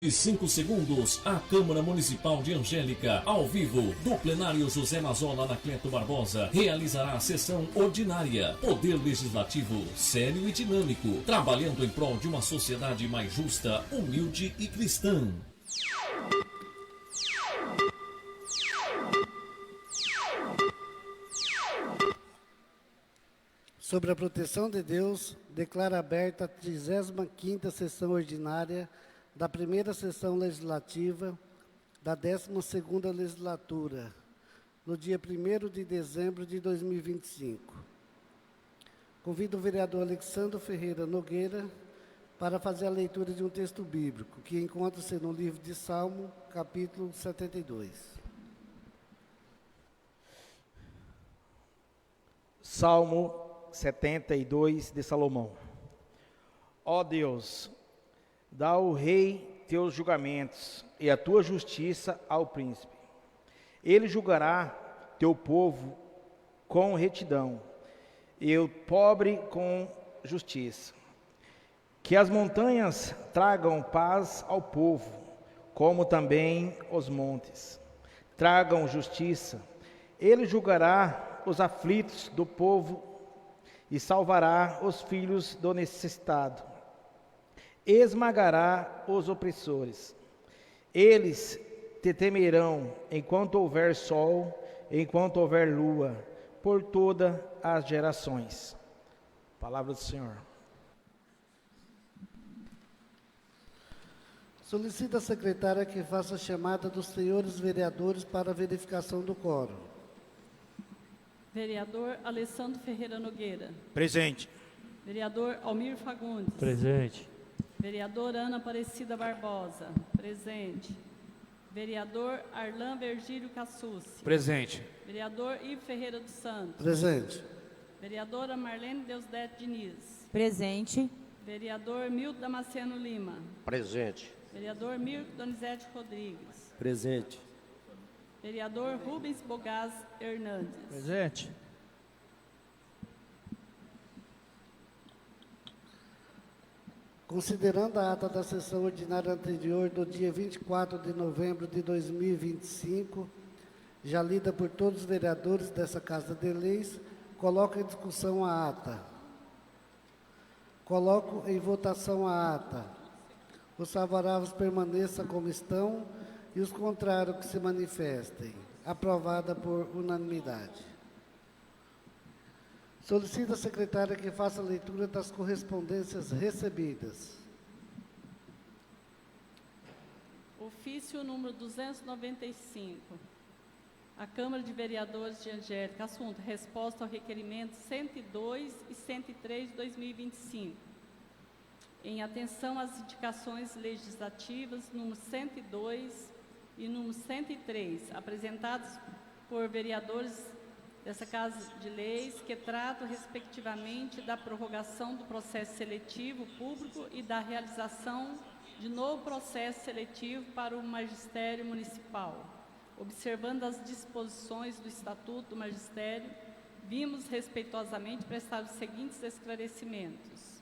E 5 segundos, a Câmara Municipal de Angélica, ao vivo, do plenário José Mazola Anacleto Barbosa, realizará a sessão ordinária. Poder Legislativo, sério e dinâmico, trabalhando em prol de uma sociedade mais justa, humilde e cristã. Sobre a proteção de Deus, declara aberta a 35ª sessão ordinária da primeira sessão legislativa da 12ª legislatura, no dia 1º de dezembro de 2025. Convido o vereador Alexandre Ferreira Nogueira para fazer a leitura de um texto bíblico, que encontra-se no livro de Salmo, capítulo 72. Salmo 72 de Salomão. Ó Deus, dá ao rei teus julgamentos e a tua justiça ao príncipe. Ele julgará teu povo com retidão e o pobre com justiça. Que as montanhas tragam paz ao povo, como também os montes tragam justiça. Ele julgará os aflitos do povo e salvará os filhos do necessitado. Esmagará os opressores. Eles te temerão enquanto houver sol, enquanto houver lua, por todas as gerações. Palavra do Senhor. Solicita a secretária que faça a chamada dos senhores vereadores para a verificação do quórum. Vereador Alessandro Ferreira Nogueira. Presente. Vereador Almir Fagundes. Presente. Vereadora Ana Aparecida Barbosa. Presente. Vereador Arlan Virgílio Cassucci. Presente. Vereador Ivo Ferreira dos Santos. Presente. Vereadora Marlene Deusdete Diniz. Presente. Vereador Milton Damasceno Lima. Presente. Vereador Mirko Donizete Rodrigues. Presente. Vereador Rubens Bogaz Hernandes. Presente. Considerando a ata da sessão ordinária anterior do dia 24 de novembro de 2025, já lida por todos os vereadores dessa Casa de Leis, coloco em discussão a ata. Coloco em votação a ata. Os favoráveis permaneçam como estão e os contrários que se manifestem. Aprovada por unanimidade. Solicito à secretária que faça a leitura das correspondências recebidas. Ofício número 295. A Câmara de Vereadores de Angélica. Assunto: resposta ao requerimento 102 e 103 de 2025. Em atenção às indicações legislativas número 102 e número 103, apresentados por vereadores dessa Casa de Leis, que tratam, respectivamente, da prorrogação do processo seletivo público e da realização de novo processo seletivo para o magistério municipal. Observando as disposições do Estatuto do Magistério, vimos respeitosamente prestar os seguintes esclarecimentos.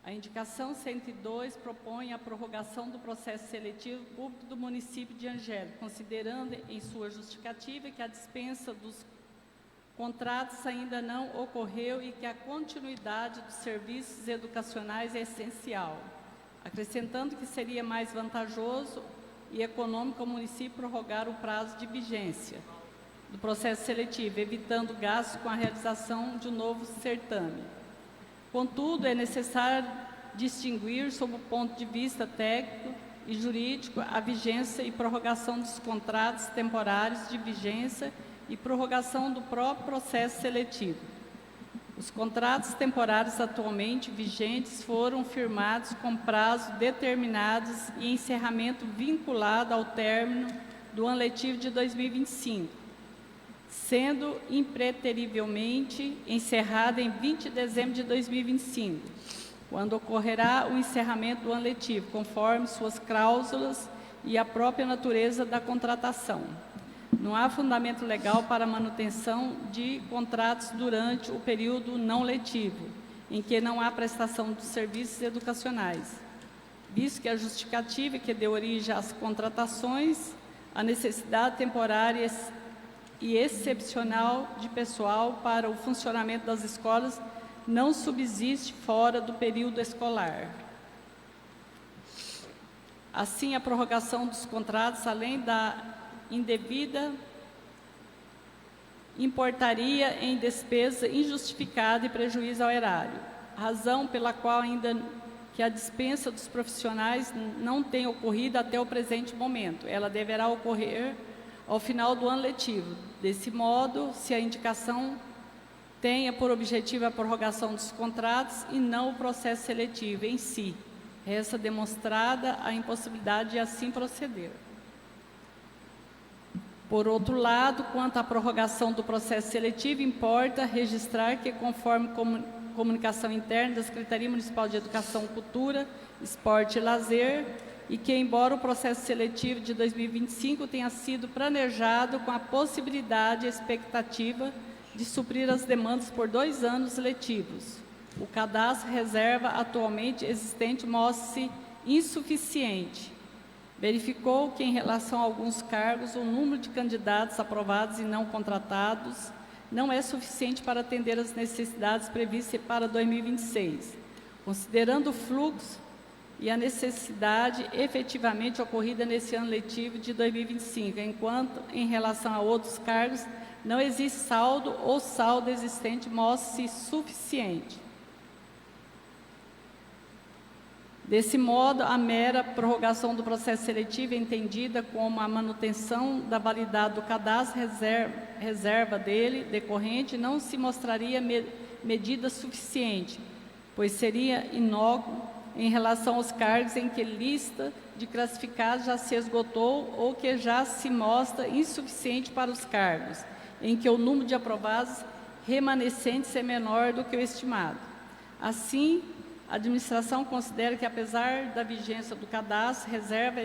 A indicação 102 propõe a prorrogação do processo seletivo público do município de Angélica, considerando em sua justificativa que a dispensa dos contratos ainda não ocorreu e que a continuidade dos serviços educacionais é essencial, acrescentando que seria mais vantajoso e econômico ao município prorrogar o prazo de vigência do processo seletivo, evitando gastos com a realização de um novo certame. Contudo, é necessário distinguir, sob o ponto de vista técnico e jurídico, a vigência e prorrogação dos contratos temporários de vigência e prorrogação do próprio processo seletivo. Os contratos temporários atualmente vigentes foram firmados com prazo determinados e encerramento vinculado ao término do ano letivo de 2025. Sendo impreterivelmente encerrada em 20 de dezembro de 2025, quando ocorrerá o encerramento do ano letivo, conforme suas cláusulas e a própria natureza da contratação. Não há fundamento legal para a manutenção de contratos durante o período não letivo, em que não há prestação de serviços educacionais. visto que a justificativa que deu origem às contratações, a necessidade temporária e excepcional de pessoal para o funcionamento das escolas não subsiste fora do período escolar. Assim, a prorrogação dos contratos, além da indevida, importaria em despesa injustificada e prejuízo ao erário, razão pela qual ainda que a dispensa dos profissionais não tem ocorrido até o presente momento. Ela deverá ocorrer ao final do ano letivo. Desse modo, se a indicação tenha por objetivo a prorrogação dos contratos e não o processo seletivo em si, resta demonstrada a impossibilidade de assim proceder. Por outro lado, quanto à prorrogação do processo seletivo, importa registrar que, conforme comunicação interna da Secretaria Municipal de Educação, Cultura, Esporte e Lazer, e que, embora o processo seletivo de 2025 tenha sido planejado com a possibilidade e expectativa de suprir as demandas por 2 anos letivos, o cadastro reserva atualmente existente mostra-se insuficiente. Verificou que, em relação a alguns cargos, o número de candidatos aprovados e não contratados não é suficiente para atender as necessidades previstas para 2026. Considerando o fluxo e a necessidade efetivamente ocorrida nesse ano letivo de 2025, enquanto, em relação a outros cargos, não existe saldo ou saldo existente mostra-se suficiente. Desse modo, a mera prorrogação do processo seletivo é entendida como a manutenção da validade do cadastro reserva dele decorrente não se mostraria medida suficiente, pois seria inócuo em relação aos cargos em que lista de classificados já se esgotou ou que já se mostra insuficiente para os cargos, em que o número de aprovados remanescentes é menor do que o estimado. Assim, a administração considera que, apesar da vigência do cadastro reserva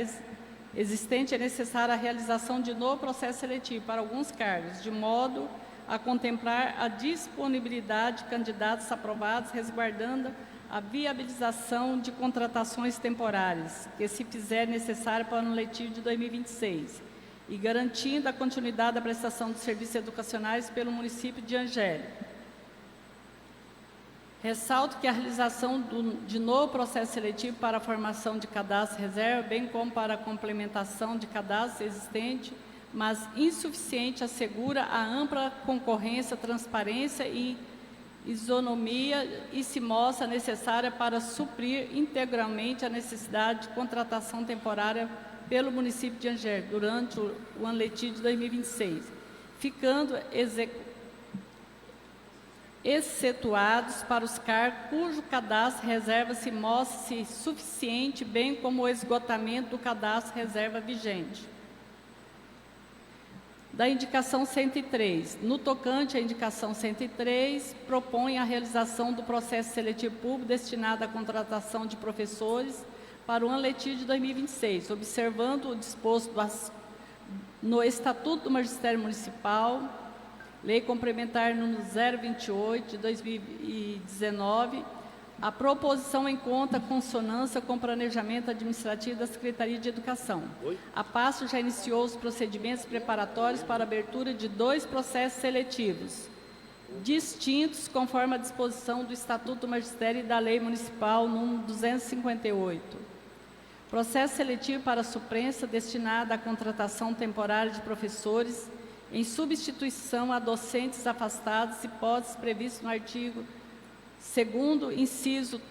existente, é necessária a realização de novo processo seletivo para alguns cargos, de modo a contemplar a disponibilidade de candidatos aprovados, resguardando a viabilização de contratações temporárias, que se fizer necessário para o ano letivo de 2026, e garantindo a continuidade da prestação de serviços educacionais pelo município de Angélica. Ressalto que a realização de novo processo seletivo para a formação de cadastro reserva, bem como para a complementação de cadastro existente, mas insuficiente, assegura a ampla concorrência, transparência e isonomia e se mostra necessária para suprir integralmente a necessidade de contratação temporária pelo município de Angélica durante o ano letivo de 2026, ficando excetuados para os cargos cujo cadastro reserva se mostre suficiente, bem como o esgotamento do cadastro reserva vigente. Da indicação 103. No tocante à indicação 103, propõe a realização do processo seletivo público destinado à contratação de professores para o ano letivo de 2026, observando o disposto no Estatuto do Magistério Municipal, Lei Complementar número 028 de 2019, a proposição encontra consonância com o planejamento administrativo da Secretaria de Educação. A PASSO já iniciou os procedimentos preparatórios para a abertura de 2 processos seletivos, distintos conforme a disposição do Estatuto do Magistério e da Lei Municipal número 258. Processo seletivo para suplência destinado à contratação temporária de professores em substituição a docentes afastados, hipóteses previstas no artigo 2º, inciso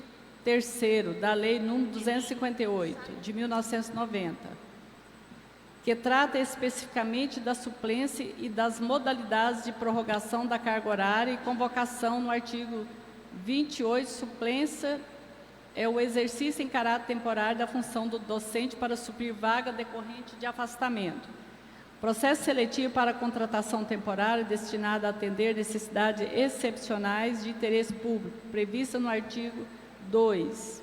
3º, da Lei nº 258, de 1990, que trata especificamente da suplência e das modalidades de prorrogação da carga horária e convocação no artigo 28, suplência é o exercício em caráter temporário da função do docente para suprir vaga decorrente de afastamento. Processo seletivo para contratação temporária destinado a atender necessidades excepcionais de interesse público, prevista no artigo 2.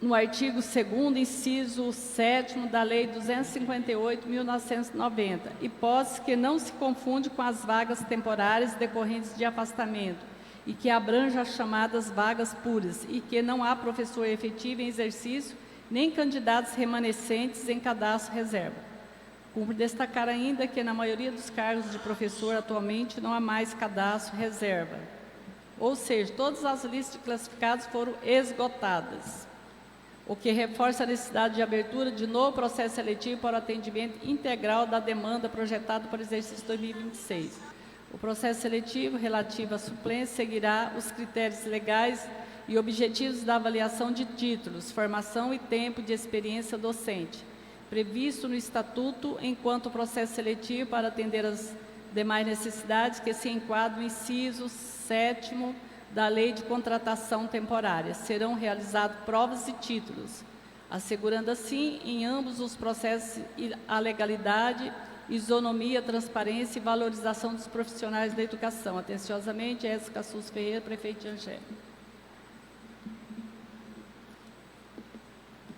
No artigo 2º, inciso 7º da Lei 258/1990, hipótese que não se confunde com as vagas temporárias decorrentes de afastamento, e que abranja as chamadas vagas puras e que não há professor efetivo em exercício nem candidatos remanescentes em cadastro reserva. Cumpre destacar ainda que na maioria dos cargos de professor atualmente não há mais cadastro reserva. Ou seja, todas as listas de classificados foram esgotadas, o que reforça a necessidade de abertura de novo processo seletivo para o atendimento integral da demanda projetada para o exercício 2026. O processo seletivo relativo à suplência seguirá os critérios legais e objetivos da avaliação de títulos, formação e tempo de experiência docente, previsto no Estatuto, enquanto o processo seletivo para atender às demais necessidades que se enquadram no inciso 7º da Lei de Contratação Temporária. Serão realizadas provas e títulos, assegurando assim em ambos os processos a legalidade, isonomia, transparência e valorização dos profissionais da educação. Atenciosamente, Edson Cassus Ferreira, prefeito de Angélica.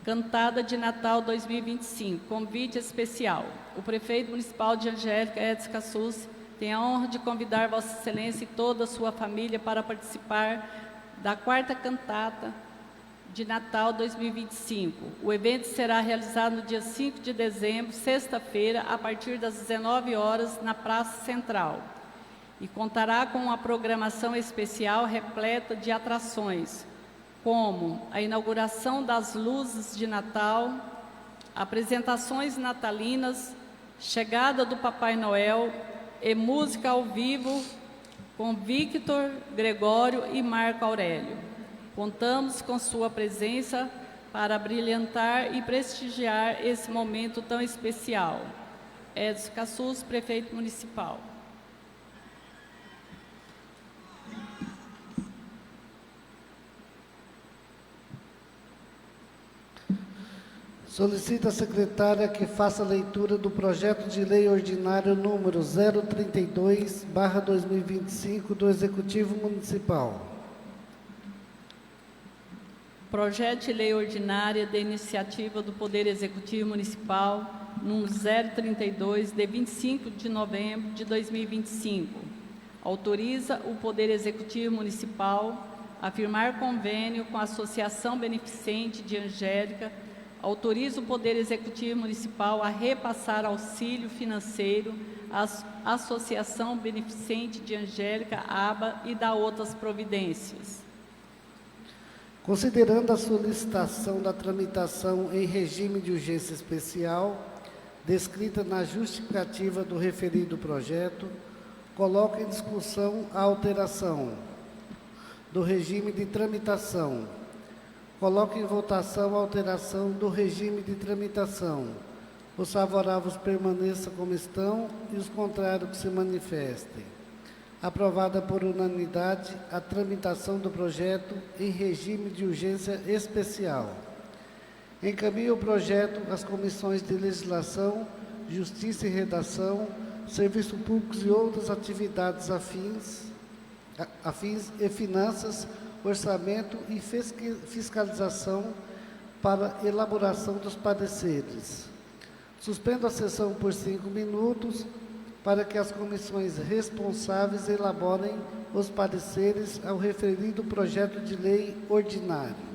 Cantada de Natal 2025, convite especial. O prefeito municipal de Angélica, Edson Cassus, tem a honra de convidar Vossa Excelência e toda a sua família para participar da 4ª cantata de Natal 2025. O evento será realizado no dia 5 de dezembro, sexta-feira, a partir das 19 horas, na Praça Central. E contará com uma programação especial repleta de atrações, como a inauguração das luzes de Natal, apresentações natalinas, chegada do Papai Noel e música ao vivo com Victor, Gregório e Marco Aurélio. Contamos com sua presença para brilhantar e prestigiar esse momento tão especial. Edson Cassus, prefeito municipal. Solicita a secretária que faça a leitura do projeto de lei ordinário número 032/2025 do Executivo Municipal. Projeto de lei ordinária de iniciativa do Poder Executivo Municipal, número 032, de 25 de novembro de 2025. Autoriza o Poder Executivo Municipal a firmar convênio com a Associação Beneficente de Angélica. Autoriza o Poder Executivo Municipal a repassar auxílio financeiro à Associação Beneficente de Angélica, ABA, e da outras providências. Considerando a solicitação da tramitação em regime de urgência especial, descrita na justificativa do referido projeto, coloco em discussão a alteração do regime de tramitação. Coloco em votação a alteração do regime de tramitação. Os favoráveis permaneçam como estão e os contrários que se manifestem. Aprovada por unanimidade a tramitação do projeto em regime de urgência especial. Encaminho o projeto às comissões de Legislação, Justiça e Redação, Serviços Públicos e outras atividades afins e Finanças, Orçamento e Fiscalização para elaboração dos pareceres. Suspendo a sessão por 5 minutos para que as comissões responsáveis elaborem os pareceres ao referido projeto de lei ordinário.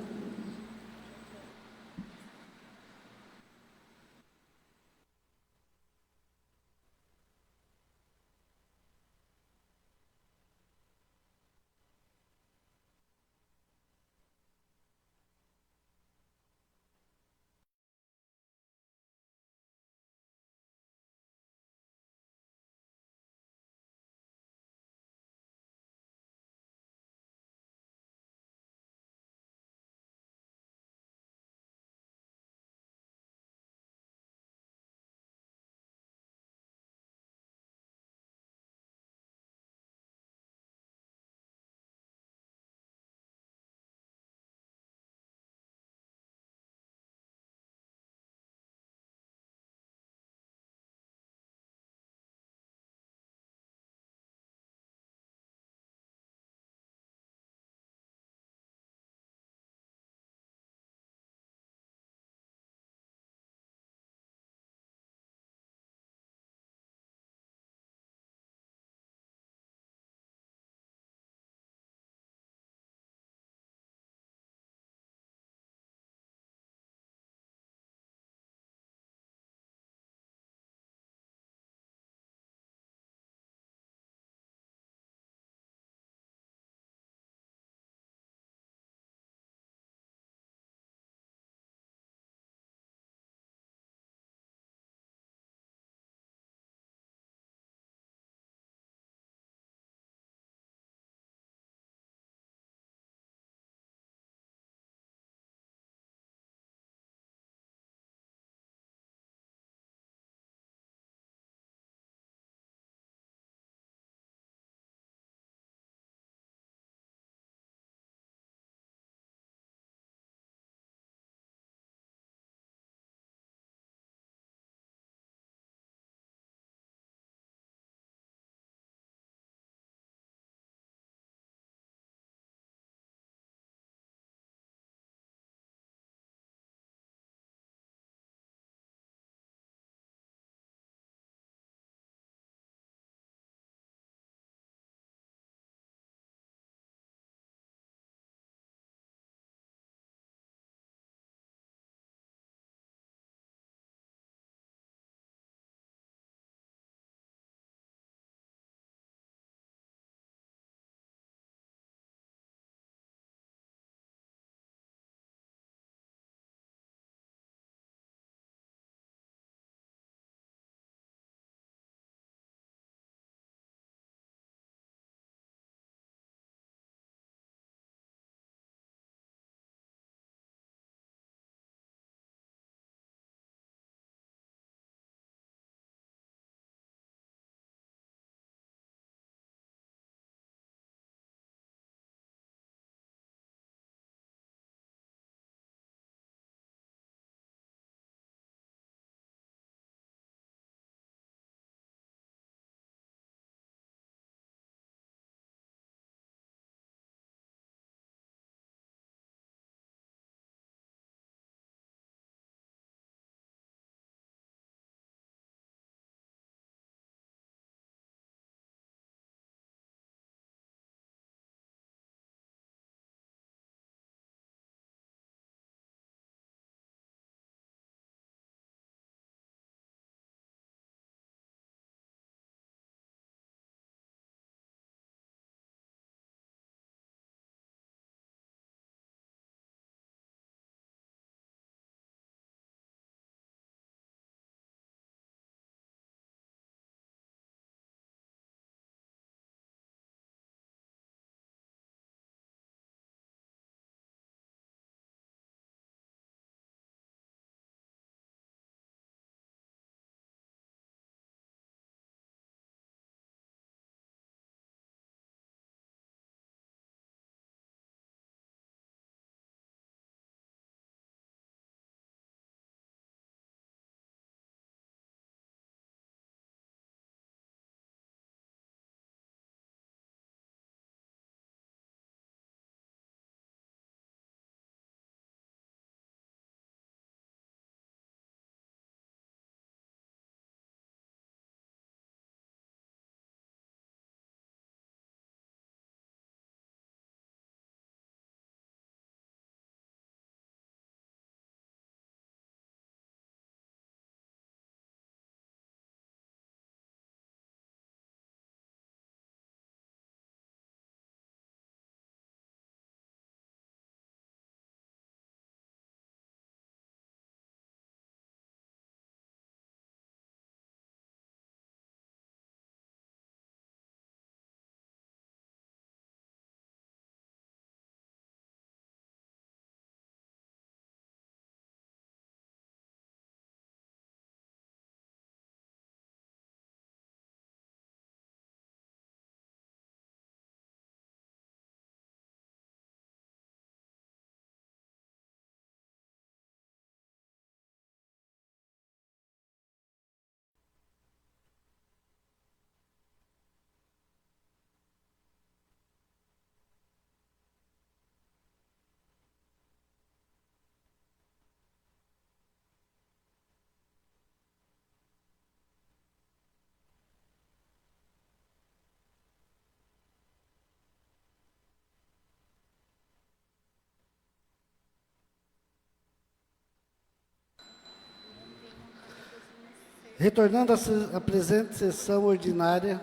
Retornando à presente sessão ordinária,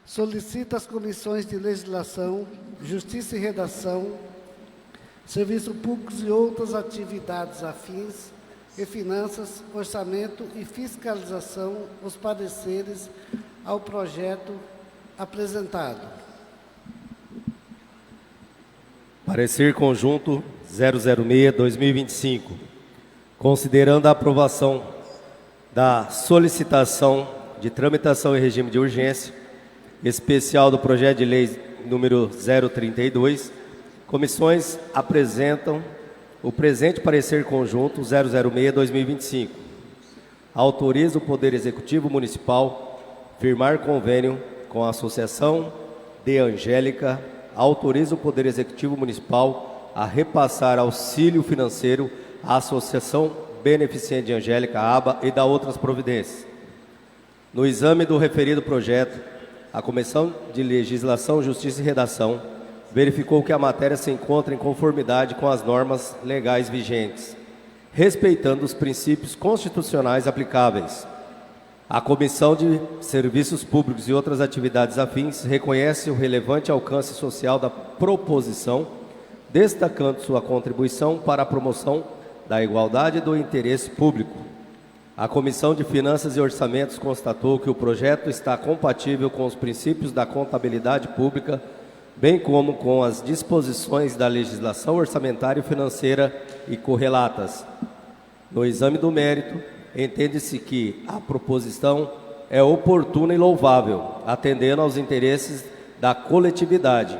solicita às comissões de Legislação, Justiça e Redação, Serviços Públicos e outras atividades afins, e Finanças, Orçamento e Fiscalização, os pareceres ao projeto apresentado. Parecer conjunto 006/2025. Considerando a aprovação da solicitação de tramitação em regime de urgência especial do projeto de lei número 032, comissões apresentam o presente parecer conjunto 006/2025. Autoriza o Poder Executivo Municipal firmar convênio com a Associação de Angélica. Autoriza o Poder Executivo Municipal a repassar auxílio financeiro à Associação Beneficente de Angélica, ABA, e da outras providências. No exame do referido projeto, a Comissão de Legislação, Justiça e Redação verificou que a matéria se encontra em conformidade com as normas legais vigentes, respeitando os princípios constitucionais aplicáveis. A Comissão de Serviços Públicos e outras atividades afins reconhece o relevante alcance social da proposição, destacando sua contribuição para a promoção da igualdade e do interesse público. A Comissão de Finanças e Orçamentos constatou que o projeto está compatível com os princípios da contabilidade pública, bem como com as disposições da legislação orçamentária e financeira e correlatas. No exame do mérito, entende-se que a proposição é oportuna e louvável, atendendo aos interesses da coletividade.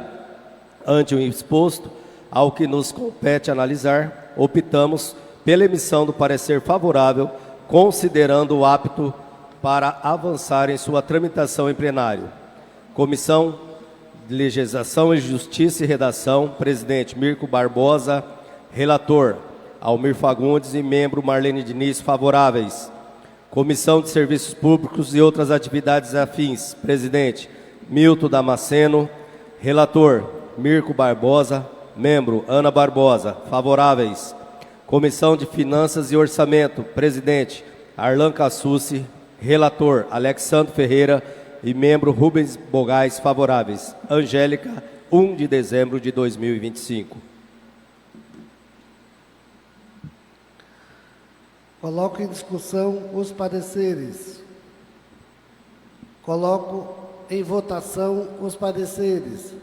Ante o exposto, ao que nos compete analisar, optamos pela emissão do parecer favorável, considerando-o apto para avançar em sua tramitação em plenário. Comissão de Legislação e Justiça e Redação, presidente Mirko Barbosa, relator Almir Fagundes e membro Marlene Diniz, favoráveis. Comissão de Serviços Públicos e outras atividades afins, presidente Milton Damasceno, relator Mirko Barbosa, membro Ana Barbosa, favoráveis. Comissão de Finanças e Orçamento, presidente Arlan Cassucci, relator Alexandre Ferreira e membro Rubens Bogais, favoráveis. Angélica, 1 de dezembro de 2025. Coloco em discussão os pareceres. Coloco em votação os pareceres.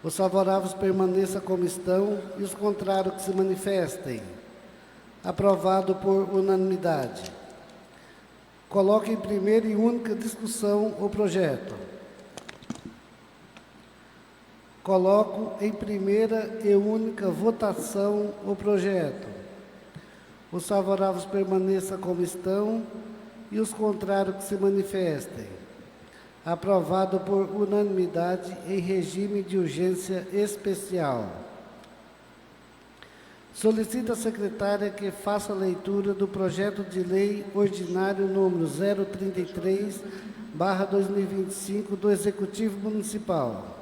Os favoráveis permaneçam como estão e os contrários que se manifestem. Aprovado por unanimidade. Coloco em primeira e única discussão o projeto. Coloco em primeira e única votação o projeto. Os favoráveis permaneçam como estão e os contrários que se manifestem. Aprovado por unanimidade em regime de urgência especial. Solicita a secretária que faça a leitura do projeto de lei ordinário número 033/2025 do Executivo Municipal.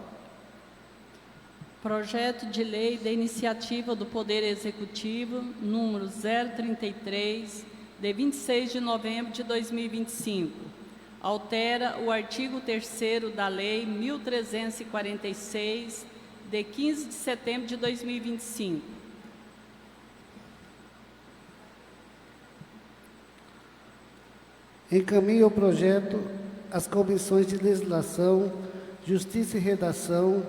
Projeto de lei da iniciativa do Poder Executivo, número 033, de 26 de novembro de 2025. Altera o artigo 3º da Lei 1346, de 15 de setembro de 2025. Encaminha o projeto às comissões de Legislação, Justiça e Redação,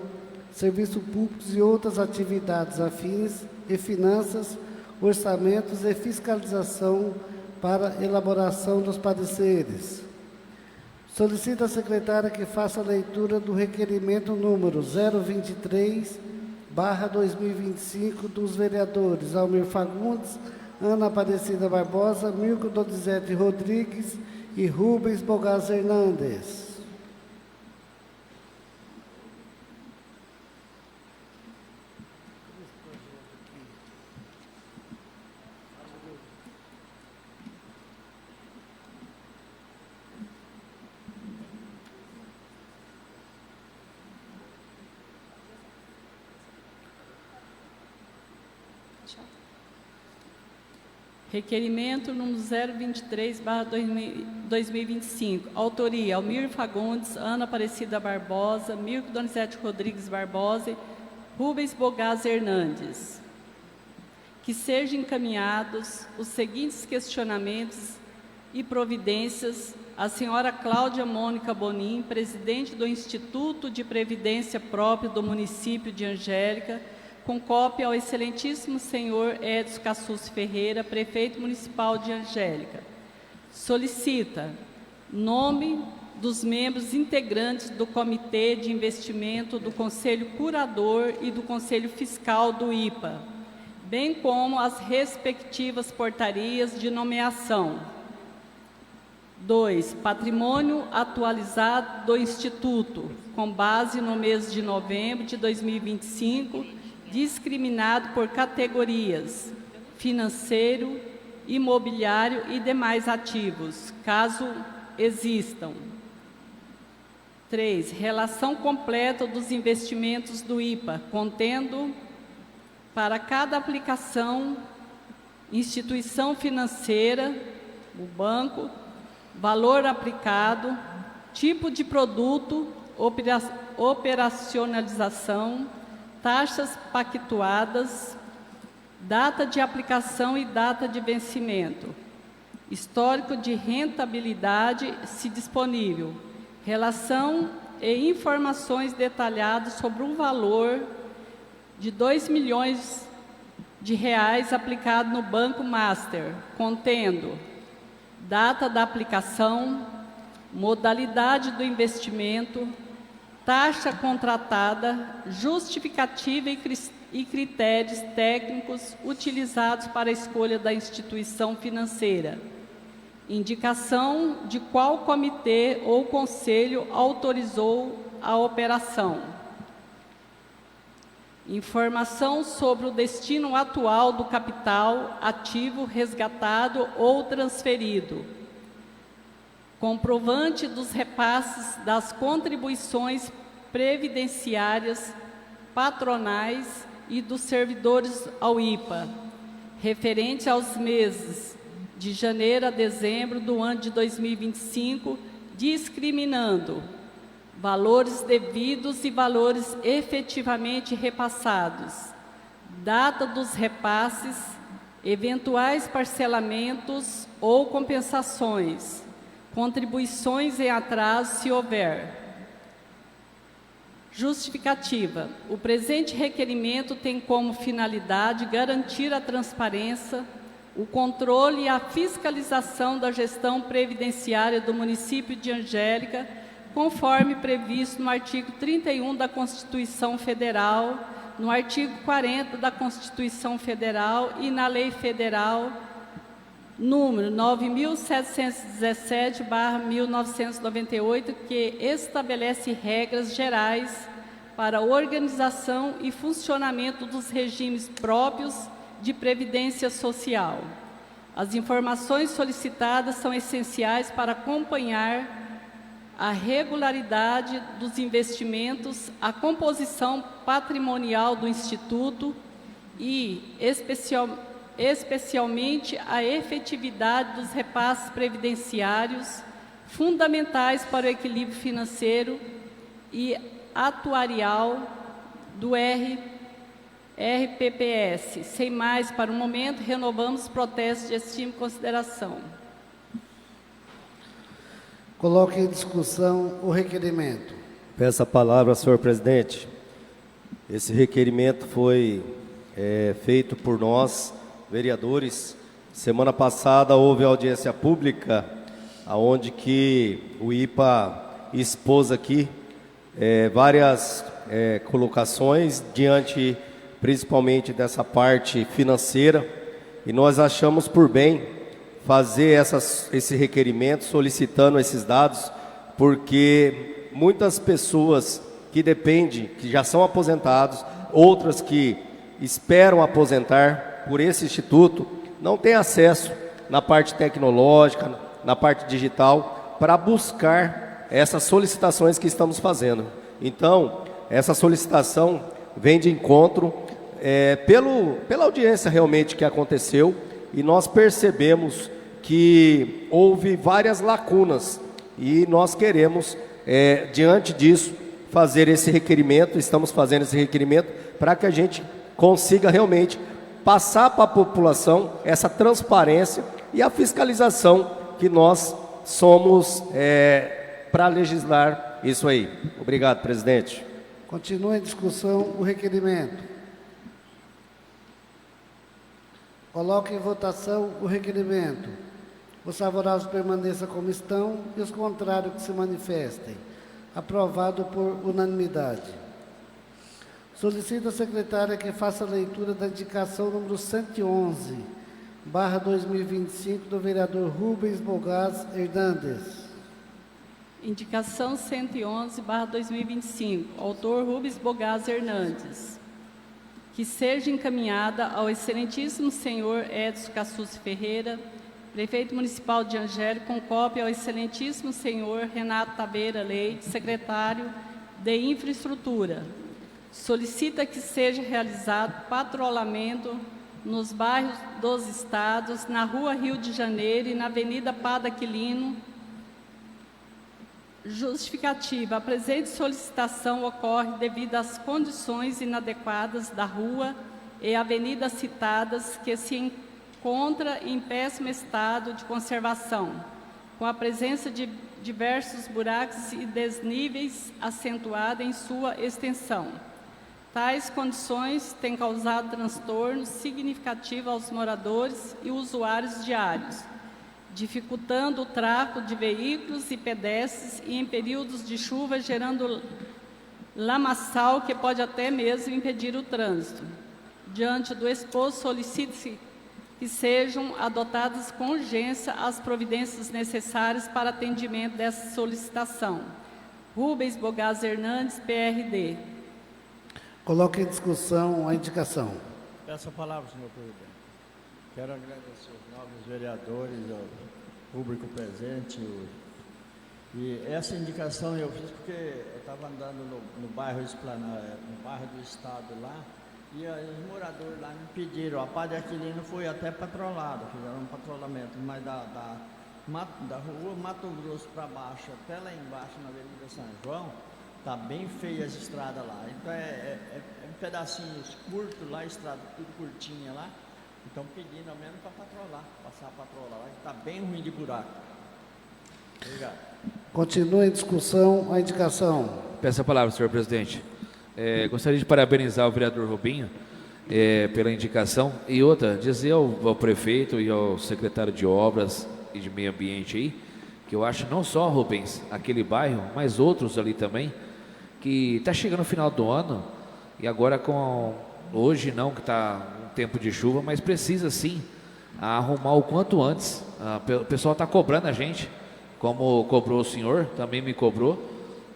Serviços Públicos e outras atividades afins, e Finanças, Orçamentos e Fiscalização para elaboração dos pareceres. Solicita a secretária que faça a leitura do requerimento número 023/2025 dos vereadores Almir Fagundes, Ana Aparecida Barbosa, Mirko Donizete Rodrigues e Rubens Bogaz Hernandes. Requerimento número 023/2025. Autoria: Almir Fagundes, Ana Aparecida Barbosa, Mirko Donizete Rodrigues Barbosa, Rubens Bogaz Hernandes. Que sejam encaminhados os seguintes questionamentos e providências à senhora Cláudia Mônica Bonin, presidente do Instituto de Previdência Própria do município de Angélica, com cópia ao excelentíssimo senhor Edson Cassus Ferreira, prefeito municipal de Angélica. Solicita nome dos membros integrantes do Comitê de Investimento, do Conselho Curador e do Conselho Fiscal do IPA, bem como as respectivas portarias de nomeação. 2. Patrimônio atualizado do Instituto, com base no mês de novembro de 2025, discriminado por categorias: financeiro, imobiliário e demais ativos, caso existam. 3. Relação completa dos investimentos do IPA, contendo para cada aplicação, instituição financeira, o banco, valor aplicado, tipo de produto, operacionalização, taxas pactuadas, data de aplicação e data de vencimento, histórico de rentabilidade, se disponível, relação e informações detalhadas sobre o valor de R$2 milhões aplicado no Banco Master, contendo data da aplicação, modalidade do investimento, taxa contratada, justificativa e critérios técnicos utilizados para a escolha da instituição financeira. Indicação de qual comitê ou conselho autorizou a operação. Informação sobre o destino atual do capital ativo resgatado ou transferido. Comprovante dos repasses das contribuições previdenciárias, patronais e dos servidores ao IPA, referente aos meses de janeiro a dezembro do ano de 2025, discriminando valores devidos e valores efetivamente repassados, data dos repasses, eventuais parcelamentos ou compensações, contribuições em atraso, se houver. Justificativa. O presente requerimento tem como finalidade garantir a transparência, o controle e a fiscalização da gestão previdenciária do município de Angélica, conforme previsto no artigo 31 da Constituição Federal, no artigo 40 da Constituição Federal e na Lei Federal número 9.717/1998, que estabelece regras gerais para a organização e funcionamento dos regimes próprios de previdência social. As informações solicitadas são essenciais para acompanhar a regularidade dos investimentos, a composição patrimonial do Instituto e, especialmente, a efetividade dos repasses previdenciários, fundamentais para o equilíbrio financeiro e atuarial do RPPS. Sem mais, para o momento, renovamos os protestos de estima e consideração. Coloque em discussão o requerimento. Peço a palavra, senhor presidente. Esse requerimento foi feito por nós, vereadores. Semana passada houve audiência pública, onde que o IPA expôs aqui várias colocações diante, principalmente dessa parte financeira, e nós achamos por bem fazer esse requerimento solicitando esses dados, porque muitas pessoas que dependem, que já são aposentados, outras que esperam aposentar por esse instituto, não têm acesso na parte tecnológica, na parte digital, para buscar essas solicitações que estamos fazendo. Então, essa solicitação vem de encontro pela audiência realmente que aconteceu, e nós percebemos que houve várias lacunas e nós queremos, diante disso, fazer esse requerimento, estamos fazendo esse requerimento para que a gente consiga realmente passar para a população essa transparência e a fiscalização que nós somos para legislar isso aí. Obrigado, presidente. Continua em discussão o requerimento. Coloque em votação o requerimento. Os favoráveis permaneçam como estão e os contrários que se manifestem. Aprovado por unanimidade. Solicito à secretária que faça a leitura da indicação número 111, /2025, do vereador Rubens Bogaz Hernandes. Indicação 111, /2025, autor Rubens Bogaz Hernandes. Que seja encaminhada ao excelentíssimo senhor Edson Cassucci Ferreira, prefeito municipal de Angélica, com cópia ao excelentíssimo senhor Renato Taveira Leite, secretário de Infraestrutura. Solicita que seja realizado patrulhamento nos bairros dos estados, na Rua Rio de Janeiro e na Avenida Padre Aquilino. Justificativa: a presente solicitação ocorre devido às condições inadequadas da rua e avenida citadas, que se encontra em péssimo estado de conservação, com a presença de diversos buracos e desníveis acentuada em sua extensão. Tais condições têm causado transtorno significativo aos moradores e usuários diários, dificultando o tráfego de veículos e pedestres e, em períodos de chuva, gerando lamaçal que pode até mesmo impedir o trânsito. Diante do exposto, solicita-se que sejam adotadas com urgência as providências necessárias para atendimento dessa solicitação. Rubens Bogaz Hernandes, PRD. Coloque em discussão a indicação. Peço a palavra, senhor presidente. Quero agradecer aos nobres vereadores, ao público presente. E essa indicação eu fiz porque eu estava andando no bairro no bairro do Estado lá, e os moradores lá me pediram. A Padre Aquilino foi até patrolado, fizeram um patrulhamento, mas da rua Mato Grosso para baixo, até lá embaixo na Avenida São João, tá bem feia as estradas lá. Então pedacinhos curtos lá, estrada tudo curtinha lá. Então pedindo ao menos para patrolar, passar a patrolar lá, que está bem ruim de buraco. Obrigado. Continua em discussão a indicação. Peço a palavra, senhor presidente. Gostaria de parabenizar o vereador Rubinho pela indicação. E outra, dizer ao prefeito e ao secretário de Obras e de Meio Ambiente aí, que eu acho não só, Rubens, aquele bairro, mas outros ali também, que está chegando o final do ano, e agora hoje não, que está um tempo de chuva, mas precisa sim arrumar o quanto antes. O pessoal está cobrando a gente, como cobrou o senhor, também me cobrou,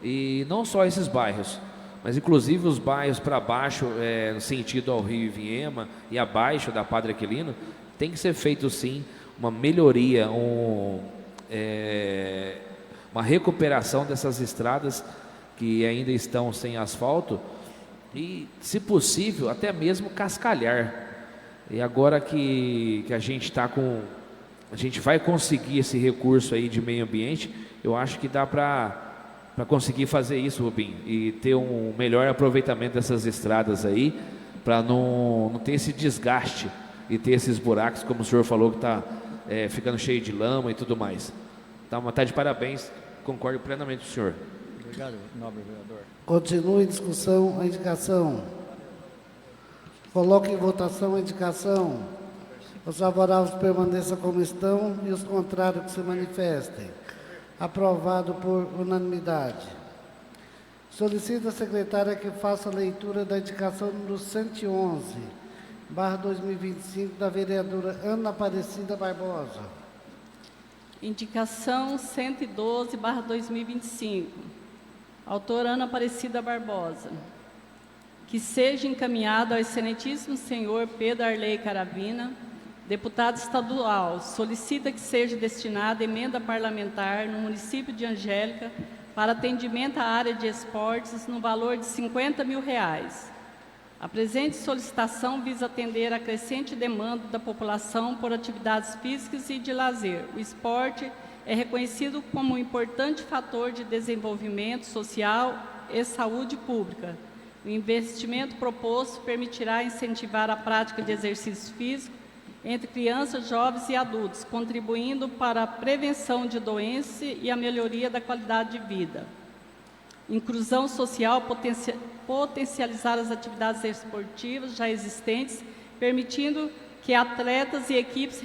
e não só esses bairros, mas inclusive os bairros para baixo, no sentido ao Rio Viema e abaixo da Padre Aquilino, tem que ser feito sim uma melhoria, uma recuperação dessas estradas que ainda estão sem asfalto e, se possível, até mesmo cascalhar. E agora que a gente a gente vai conseguir esse recurso aí de meio ambiente, eu acho que dá para conseguir fazer isso, Rubinho, e ter um melhor aproveitamento dessas estradas aí, para não ter esse desgaste e ter esses buracos, como o senhor falou, que está ficando cheio de lama e tudo mais. Tá de parabéns, concordo plenamente com o senhor. Obrigado, nobre vereador. Continue em discussão a indicação. Coloque em votação a indicação. Os favoráveis permaneçam como estão e os contrários que se manifestem. Aprovado por unanimidade. Solicito à secretária que faça a leitura da indicação número 111, /2025, da vereadora Ana Aparecida Barbosa. Indicação 112, /2025. Autora Ana Aparecida Barbosa. Que seja encaminhado ao excelentíssimo senhor Pedro Arley Caravina, deputado estadual, solicita que seja destinada emenda parlamentar no município de Angélica para atendimento à área de esportes no valor de R$50 mil. A presente solicitação visa atender à crescente demanda da população por atividades físicas e de lazer. O esporte é reconhecido como um importante fator de desenvolvimento social e saúde pública. O investimento proposto permitirá incentivar a prática de exercício físico entre crianças, jovens e adultos, contribuindo para a prevenção de doenças e a melhoria da qualidade de vida. Inclusão social, potencializar as atividades esportivas já existentes, permitindo que atletas e equipes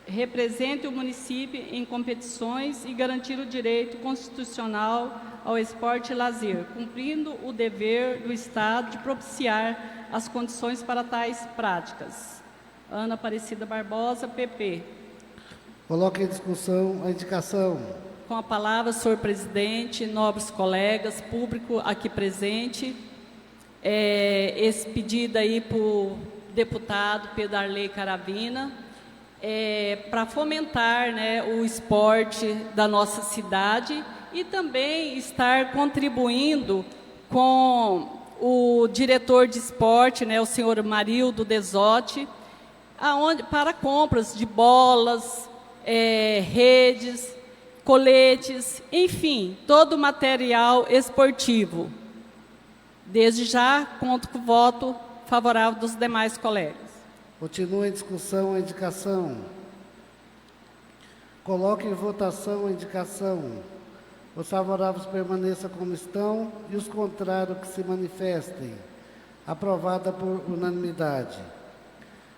representem o município em competições e garantir o direito constitucional ao esporte e lazer, cumprindo o dever do Estado de propiciar as condições para tais práticas. Ana Aparecida Barbosa, PP. Coloque em discussão a indicação. Com a palavra, senhor presidente, nobres colegas, público aqui presente, esse pedido aí para o deputado Pedro Arley Caravina, para fomentar, né, o esporte da nossa cidade e também estar contribuindo com o diretor de esporte, né, o senhor Marildo Desotti, para compras de bolas, redes, coletes, enfim, todo o material esportivo. Desde já, conto com o voto favorável dos demais colegas. Continua em discussão a indicação. Coloque em votação a indicação. Os favoráveis permaneçam como estão e os contrários que se manifestem. Aprovada por unanimidade.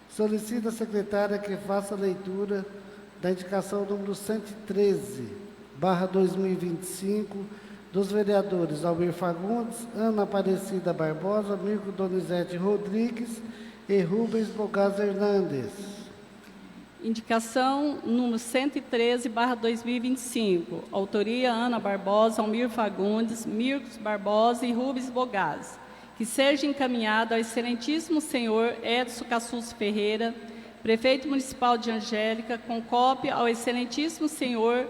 Solicita a secretária que faça a leitura da indicação número 113/2025 dos vereadores Almir Fagundes, Ana Aparecida Barbosa, Mirko Donizete Rodrigues e Rubens Bogaz Hernandes. Indicação número 113/2025. Autoria Ana Barbosa, Almir Fagundes, Mirko Barbosa e Rubens Bogaz. Que seja encaminhado ao excelentíssimo senhor Edson Cassus Ferreira, prefeito municipal de Angélica, com cópia ao excelentíssimo senhor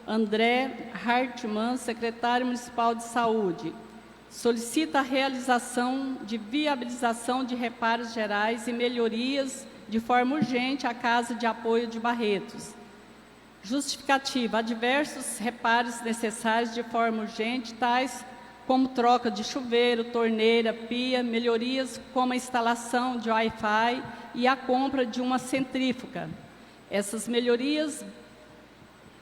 André Hartmann, secretário municipal de saúde. Solicita a realização de viabilização de reparos gerais e melhorias de forma urgente à Casa de Apoio de Barretos. Justificativa: há diversos reparos necessários de forma urgente, tais como troca de chuveiro, torneira, pia, melhorias como a instalação de Wi-Fi e a compra de uma centrífuga. Essas melhorias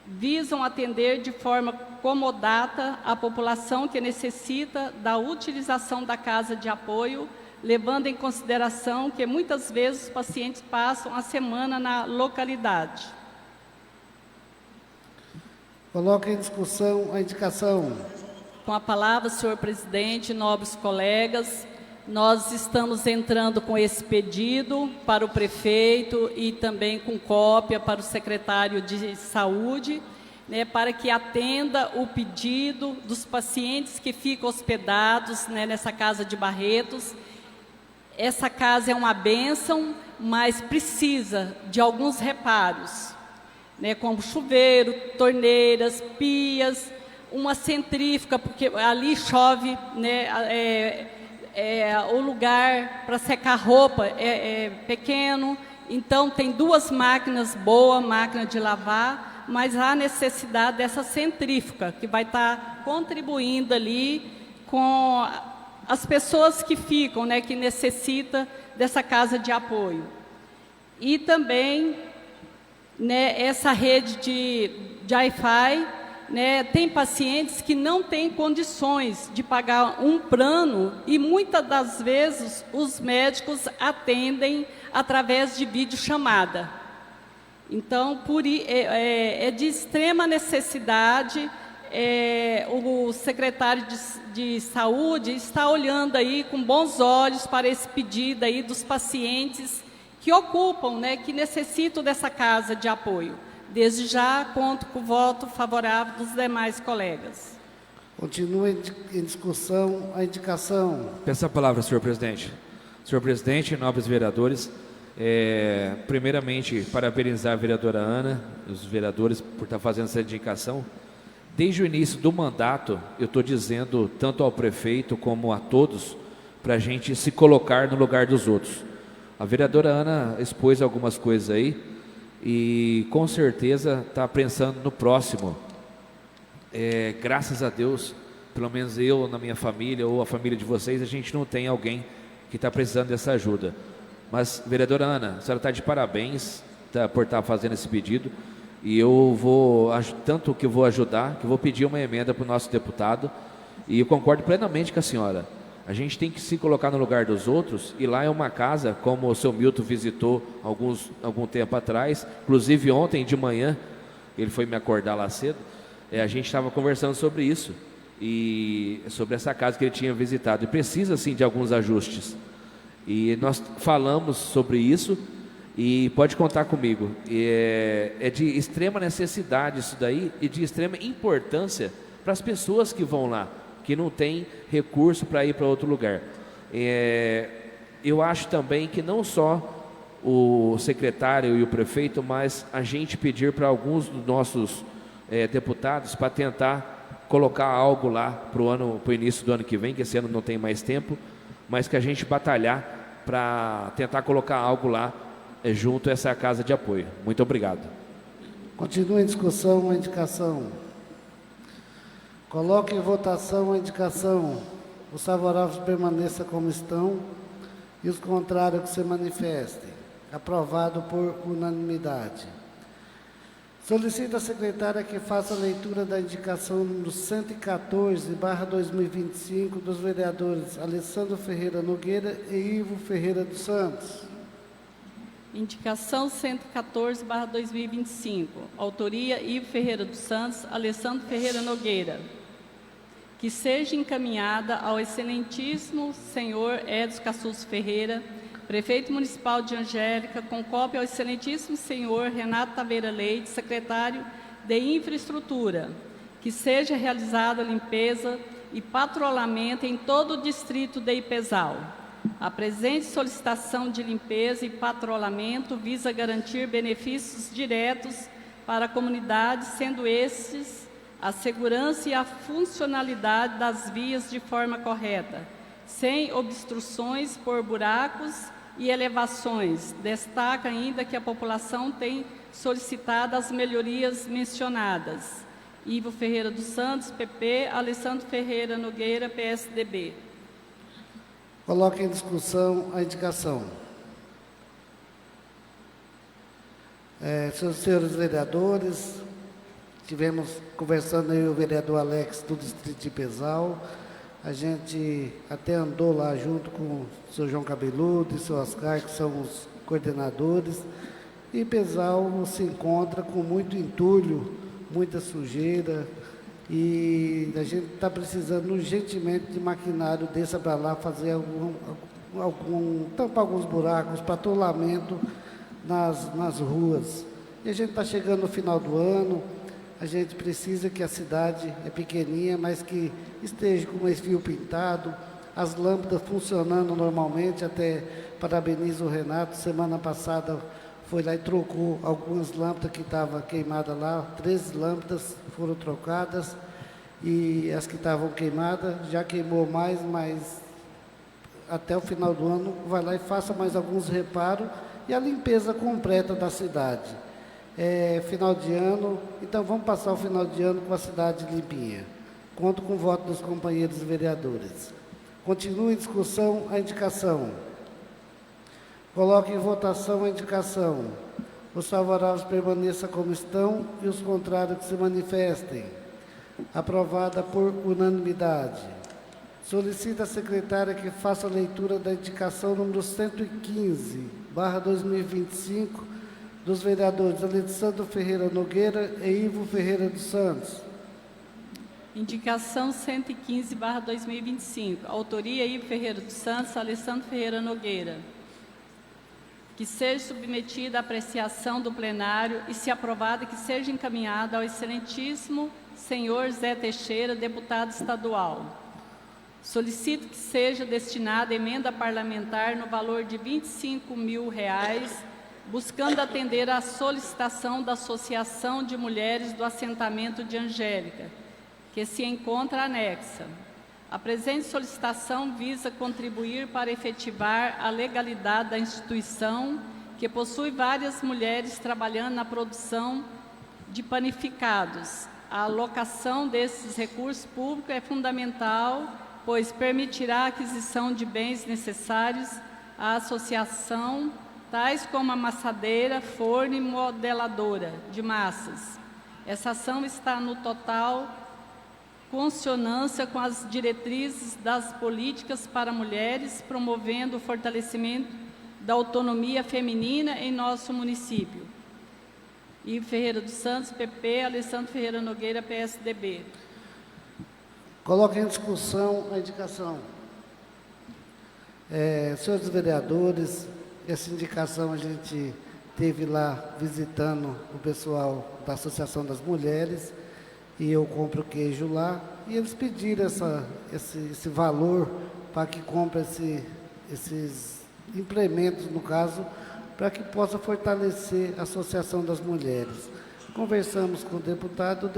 visam atender de forma comodata a população que necessita da utilização da casa de apoio, levando em consideração que muitas vezes os pacientes passam a semana na localidade. Coloque em discussão a indicação. Com a palavra, senhor presidente, nobres colegas, nós estamos entrando com esse pedido para o prefeito e também com cópia para o secretário de saúde, né, para que atenda o pedido dos pacientes que ficam hospedados, né, nessa casa de Barretos. Essa casa é uma bênção, mas precisa de alguns reparos, né, como chuveiro, torneiras, pias, uma centrífuga, porque ali chove, né, o lugar para secar roupa é pequeno, então tem duas máquinas boas, máquina de lavar, mas há necessidade dessa centrífuga, que vai estar contribuindo ali com as pessoas que ficam, né, que necessitam dessa casa de apoio. E também, né, essa rede de Wi-Fi, né, tem pacientes que não têm condições de pagar um plano e muitas das vezes os médicos atendem através de videochamada. Então, é de extrema necessidade, o secretário de saúde está olhando aí com bons olhos para esse pedido aí dos pacientes que ocupam, né, que necessitam dessa casa de apoio. Desde já, conto com o voto favorável dos demais colegas. Continua em discussão a indicação. Peço a palavra, senhor presidente. Senhor presidente, nobres vereadores, primeiramente, parabenizar a vereadora Ana, os vereadores, por estar fazendo essa indicação. Desde o início do mandato, eu estou dizendo, tanto ao prefeito como a todos, para a gente se colocar no lugar dos outros. A vereadora Ana expôs algumas coisas aí e com certeza está pensando no próximo. Graças a Deus, pelo menos eu, na minha família ou a família de vocês, a gente não tem alguém que está precisando dessa ajuda. Mas, vereadora Ana, a senhora está de parabéns por estar fazendo esse pedido. E eu vou, tanto que eu vou ajudar, que eu vou pedir uma emenda para o nosso deputado. E eu concordo plenamente com a senhora. A gente tem que se colocar no lugar dos outros. E lá é uma casa, como o seu Milton visitou algum tempo atrás. Inclusive ontem de manhã, ele foi me acordar lá cedo. A gente estava conversando sobre isso. E sobre essa casa que ele tinha visitado. E precisa, sim, de alguns ajustes. E nós falamos sobre isso. E pode contar comigo. É de extrema necessidade isso daí e de extrema importância para as pessoas que vão lá, que não tem recurso para ir para outro lugar. Eu acho também que não só o secretário e o prefeito, mas a gente pedir para alguns dos nossos deputados para tentar colocar algo lá para o início do ano que vem, que esse ano não tem mais tempo, mas que a gente batalhar para tentar colocar algo lá junto a essa casa de apoio. Muito obrigado. Continua em discussão a indicação. Coloque em votação a indicação. Os favoráveis permaneçam como estão e os contrários que se manifestem. Aprovado por unanimidade. Solicito à secretária que faça a leitura da indicação número 114/2025 dos vereadores Alessandro Ferreira Nogueira e Ivo Ferreira dos Santos. Indicação 114/2025. Autoria Ivo Ferreira dos Santos, Alessandro Ferreira Nogueira. Que seja encaminhada ao excelentíssimo senhor Edson Cassus Ferreira, prefeito municipal de Angélica, com cópia ao excelentíssimo senhor Renato Taveira Leite, secretário de Infraestrutura. Que seja realizada a limpeza e patrulhamento em todo o distrito de Ipesal. A presente solicitação de limpeza e patrulhamento visa garantir benefícios diretos para a comunidade, sendo estes a segurança e a funcionalidade das vias de forma correta, sem obstruções por buracos e elevações. Destaca ainda que a população tem solicitado as melhorias mencionadas. Ivo Ferreira dos Santos, PP, Alessandro Ferreira Nogueira, PSDB. Coloque em discussão a indicação. Senhores vereadores, tivemos conversando aí o vereador Alex do distrito de Ipesal. A gente até andou lá junto com o seu João Cabeludo e o seu Oscar, que são os coordenadores. E Ipesal se encontra com muito entulho, muita sujeira. E a gente está precisando urgentemente de maquinário desse para lá fazer tampar alguns buracos, patrulhamento nas ruas. E a gente está chegando no final do ano, a gente precisa que a cidade é pequenininha, mas que esteja com esse fio pintado, as lâmpadas funcionando normalmente. Até parabenizo o Renato, semana passada foi lá e trocou algumas lâmpadas que estavam queimadas lá, 13 lâmpadas foram trocadas, e as que estavam queimadas, já queimou mais, mas até o final do ano vai lá e faça mais alguns reparos e a limpeza completa da cidade. Final de ano, então vamos passar o final de ano com a cidade limpinha. Conto com o voto dos companheiros vereadores. Continua em discussão a indicação. Coloque em votação a indicação. Os favoráveis permaneçam como estão e os contrários que se manifestem. Aprovada por unanimidade. Solicita a secretária que faça a leitura da indicação número 115/2025 dos vereadores Alessandro Ferreira Nogueira e Ivo Ferreira dos Santos. Indicação 115/2025. Autoria Ivo Ferreira dos Santos, Alessandro Ferreira Nogueira. Que seja submetida à apreciação do plenário e, se aprovada, que seja encaminhada ao excelentíssimo senhor Zé Teixeira, deputado estadual. Solicito que seja destinada emenda parlamentar no valor de R$25 mil, buscando atender à solicitação da Associação de Mulheres do Assentamento de Angélica, que se encontra anexa. A presente solicitação visa contribuir para efetivar a legalidade da instituição, que possui várias mulheres trabalhando na produção de panificados. A alocação desses recursos públicos é fundamental, pois permitirá a aquisição de bens necessários à associação, tais como amassadeira, forno e modeladora de massas. Essa ação está no total consonância com as diretrizes das políticas para mulheres, promovendo o fortalecimento da autonomia feminina em nosso município. Ivo Ferreira dos Santos, PP, Alessandro Ferreira Nogueira, PSDB. Coloco em discussão a indicação. Senhores vereadores, essa indicação a gente teve lá visitando o pessoal da Associação das Mulheres, e eu compro queijo lá, e eles pediram esse valor para que compre esses implementos, no caso, para que possa fortalecer a Associação das Mulheres. Conversamos com o deputado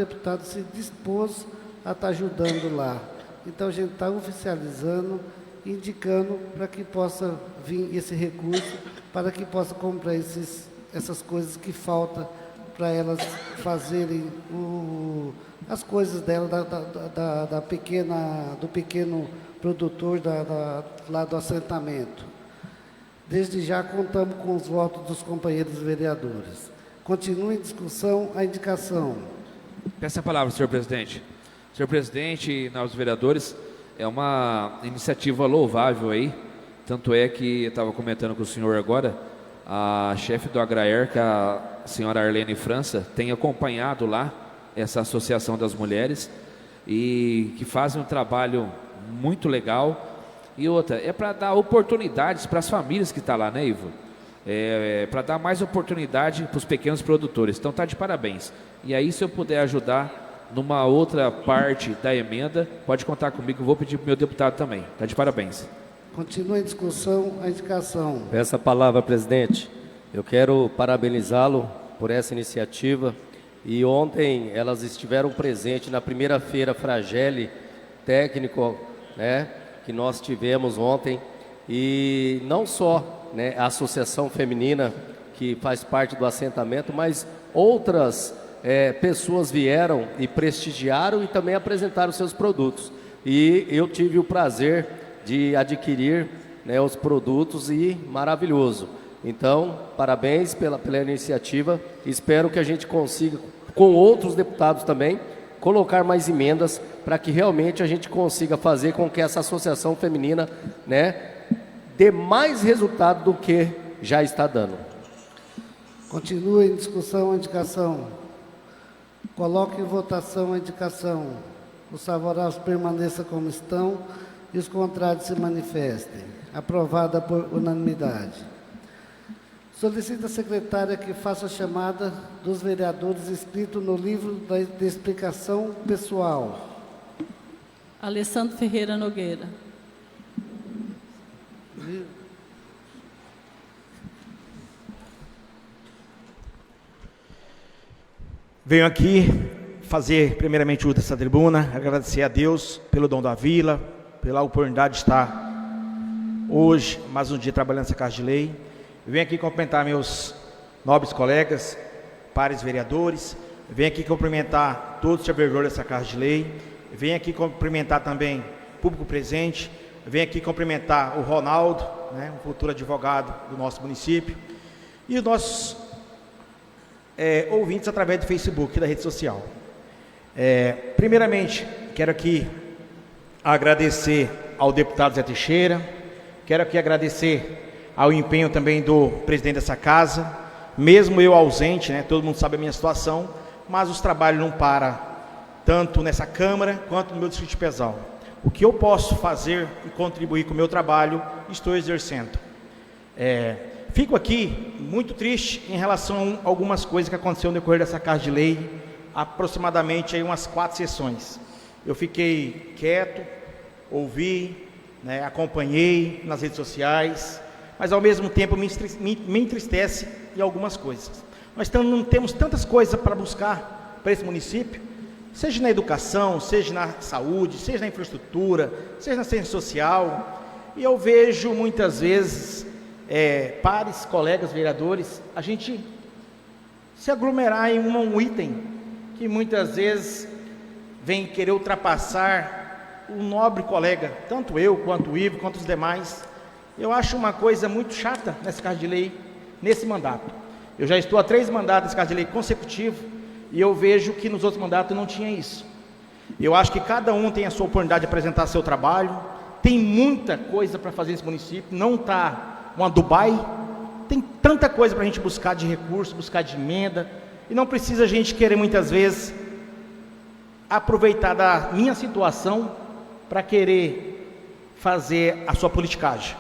se dispôs a estar ajudando lá. Então, a gente está oficializando, indicando para que possa vir esse recurso, para que possa comprar essas coisas que faltam para elas fazerem as coisas dela, do pequeno produtor lá do assentamento. Desde já contamos com os votos dos companheiros vereadores. Continua em discussão a indicação. Peço a palavra, senhor presidente. Senhor presidente e nós vereadores, é uma iniciativa louvável aí, tanto é que eu estava comentando com o senhor agora, a chefe do Agraer, que a senhora Arlene França, tem acompanhado lá essa Associação das Mulheres e que fazem um trabalho muito legal. E outra, é para dar oportunidades para as famílias que estão lá, né, Ivo? Para dar mais oportunidade para os pequenos produtores. Então tá de parabéns. E aí, se eu puder ajudar numa outra parte da emenda, pode contar comigo, vou pedir para o meu deputado também. Tá de parabéns. Continua em discussão a indicação. Peço a palavra, presidente. Eu quero parabenizá-lo por essa iniciativa. E ontem elas estiveram presentes na primeira feira Fragile técnico, né, que nós tivemos ontem. E não só, né, a Associação Feminina, que faz parte do assentamento, mas outras pessoas vieram e prestigiaram e também apresentaram seus produtos. E eu tive o prazer de adquirir, né, os produtos, e maravilhoso. Então, parabéns pela iniciativa. Espero que a gente consiga, com outros deputados também, colocar mais emendas para que realmente a gente consiga fazer com que essa associação feminina, né, dê mais resultado do que já está dando. Continua em discussão a indicação. Coloque em votação a indicação. Os favoráveis permaneçam como estão e os contrários se manifestem. Aprovada por unanimidade. Solicito a secretária que faça a chamada dos vereadores inscritos no livro de explicação pessoal. Alessandro Ferreira Nogueira. Venho aqui fazer primeiramente uso dessa tribuna, agradecer a Deus pelo dom da vila, pela oportunidade de estar hoje, mais um dia trabalhando nessa Casa de Lei. Venho aqui cumprimentar meus nobres colegas, pares vereadores. Venho aqui cumprimentar todos os servidores dessa Casa de Lei. Venho aqui cumprimentar também o público presente. Venho aqui cumprimentar o Ronaldo, né, um futuro advogado do nosso município, e os nossos ouvintes através do Facebook e da rede social. Primeiramente, quero aqui agradecer ao deputado Zé Teixeira, quero aqui agradecer ao empenho também do presidente dessa casa, mesmo eu ausente, né, todo mundo sabe a minha situação, mas os trabalhos não param, tanto nessa Câmara quanto no meu distrito de Pesal. O que eu posso fazer e contribuir com o meu trabalho, estou exercendo. Fico aqui muito triste em relação a algumas coisas que aconteceram no decorrer dessa Casa de Lei, aproximadamente aí umas 4 sessões. Eu fiquei quieto, ouvi, né, acompanhei nas redes sociais, mas ao mesmo tempo me entristece em algumas coisas. Nós não temos tantas coisas para buscar para esse município, seja na educação, seja na saúde, seja na infraestrutura, seja na ciência social, e eu vejo muitas vezes pares, colegas, vereadores, a gente se aglomerar em um item que muitas vezes vem querer ultrapassar o nobre colega, tanto eu, quanto o Ivo, quanto os demais. Eu acho uma coisa muito chata nessa casa de lei, nesse mandato. Eu já estou há 3 mandatos nessa casa de lei consecutivo, e eu vejo que nos outros mandatos não tinha isso. Eu acho que cada um tem a sua oportunidade de apresentar seu trabalho, tem muita coisa para fazer nesse município, não está uma Dubai, tem tanta coisa para a gente buscar de recurso, buscar de emenda, e não precisa a gente querer muitas vezes aproveitar da minha situação para querer fazer a sua politicagem.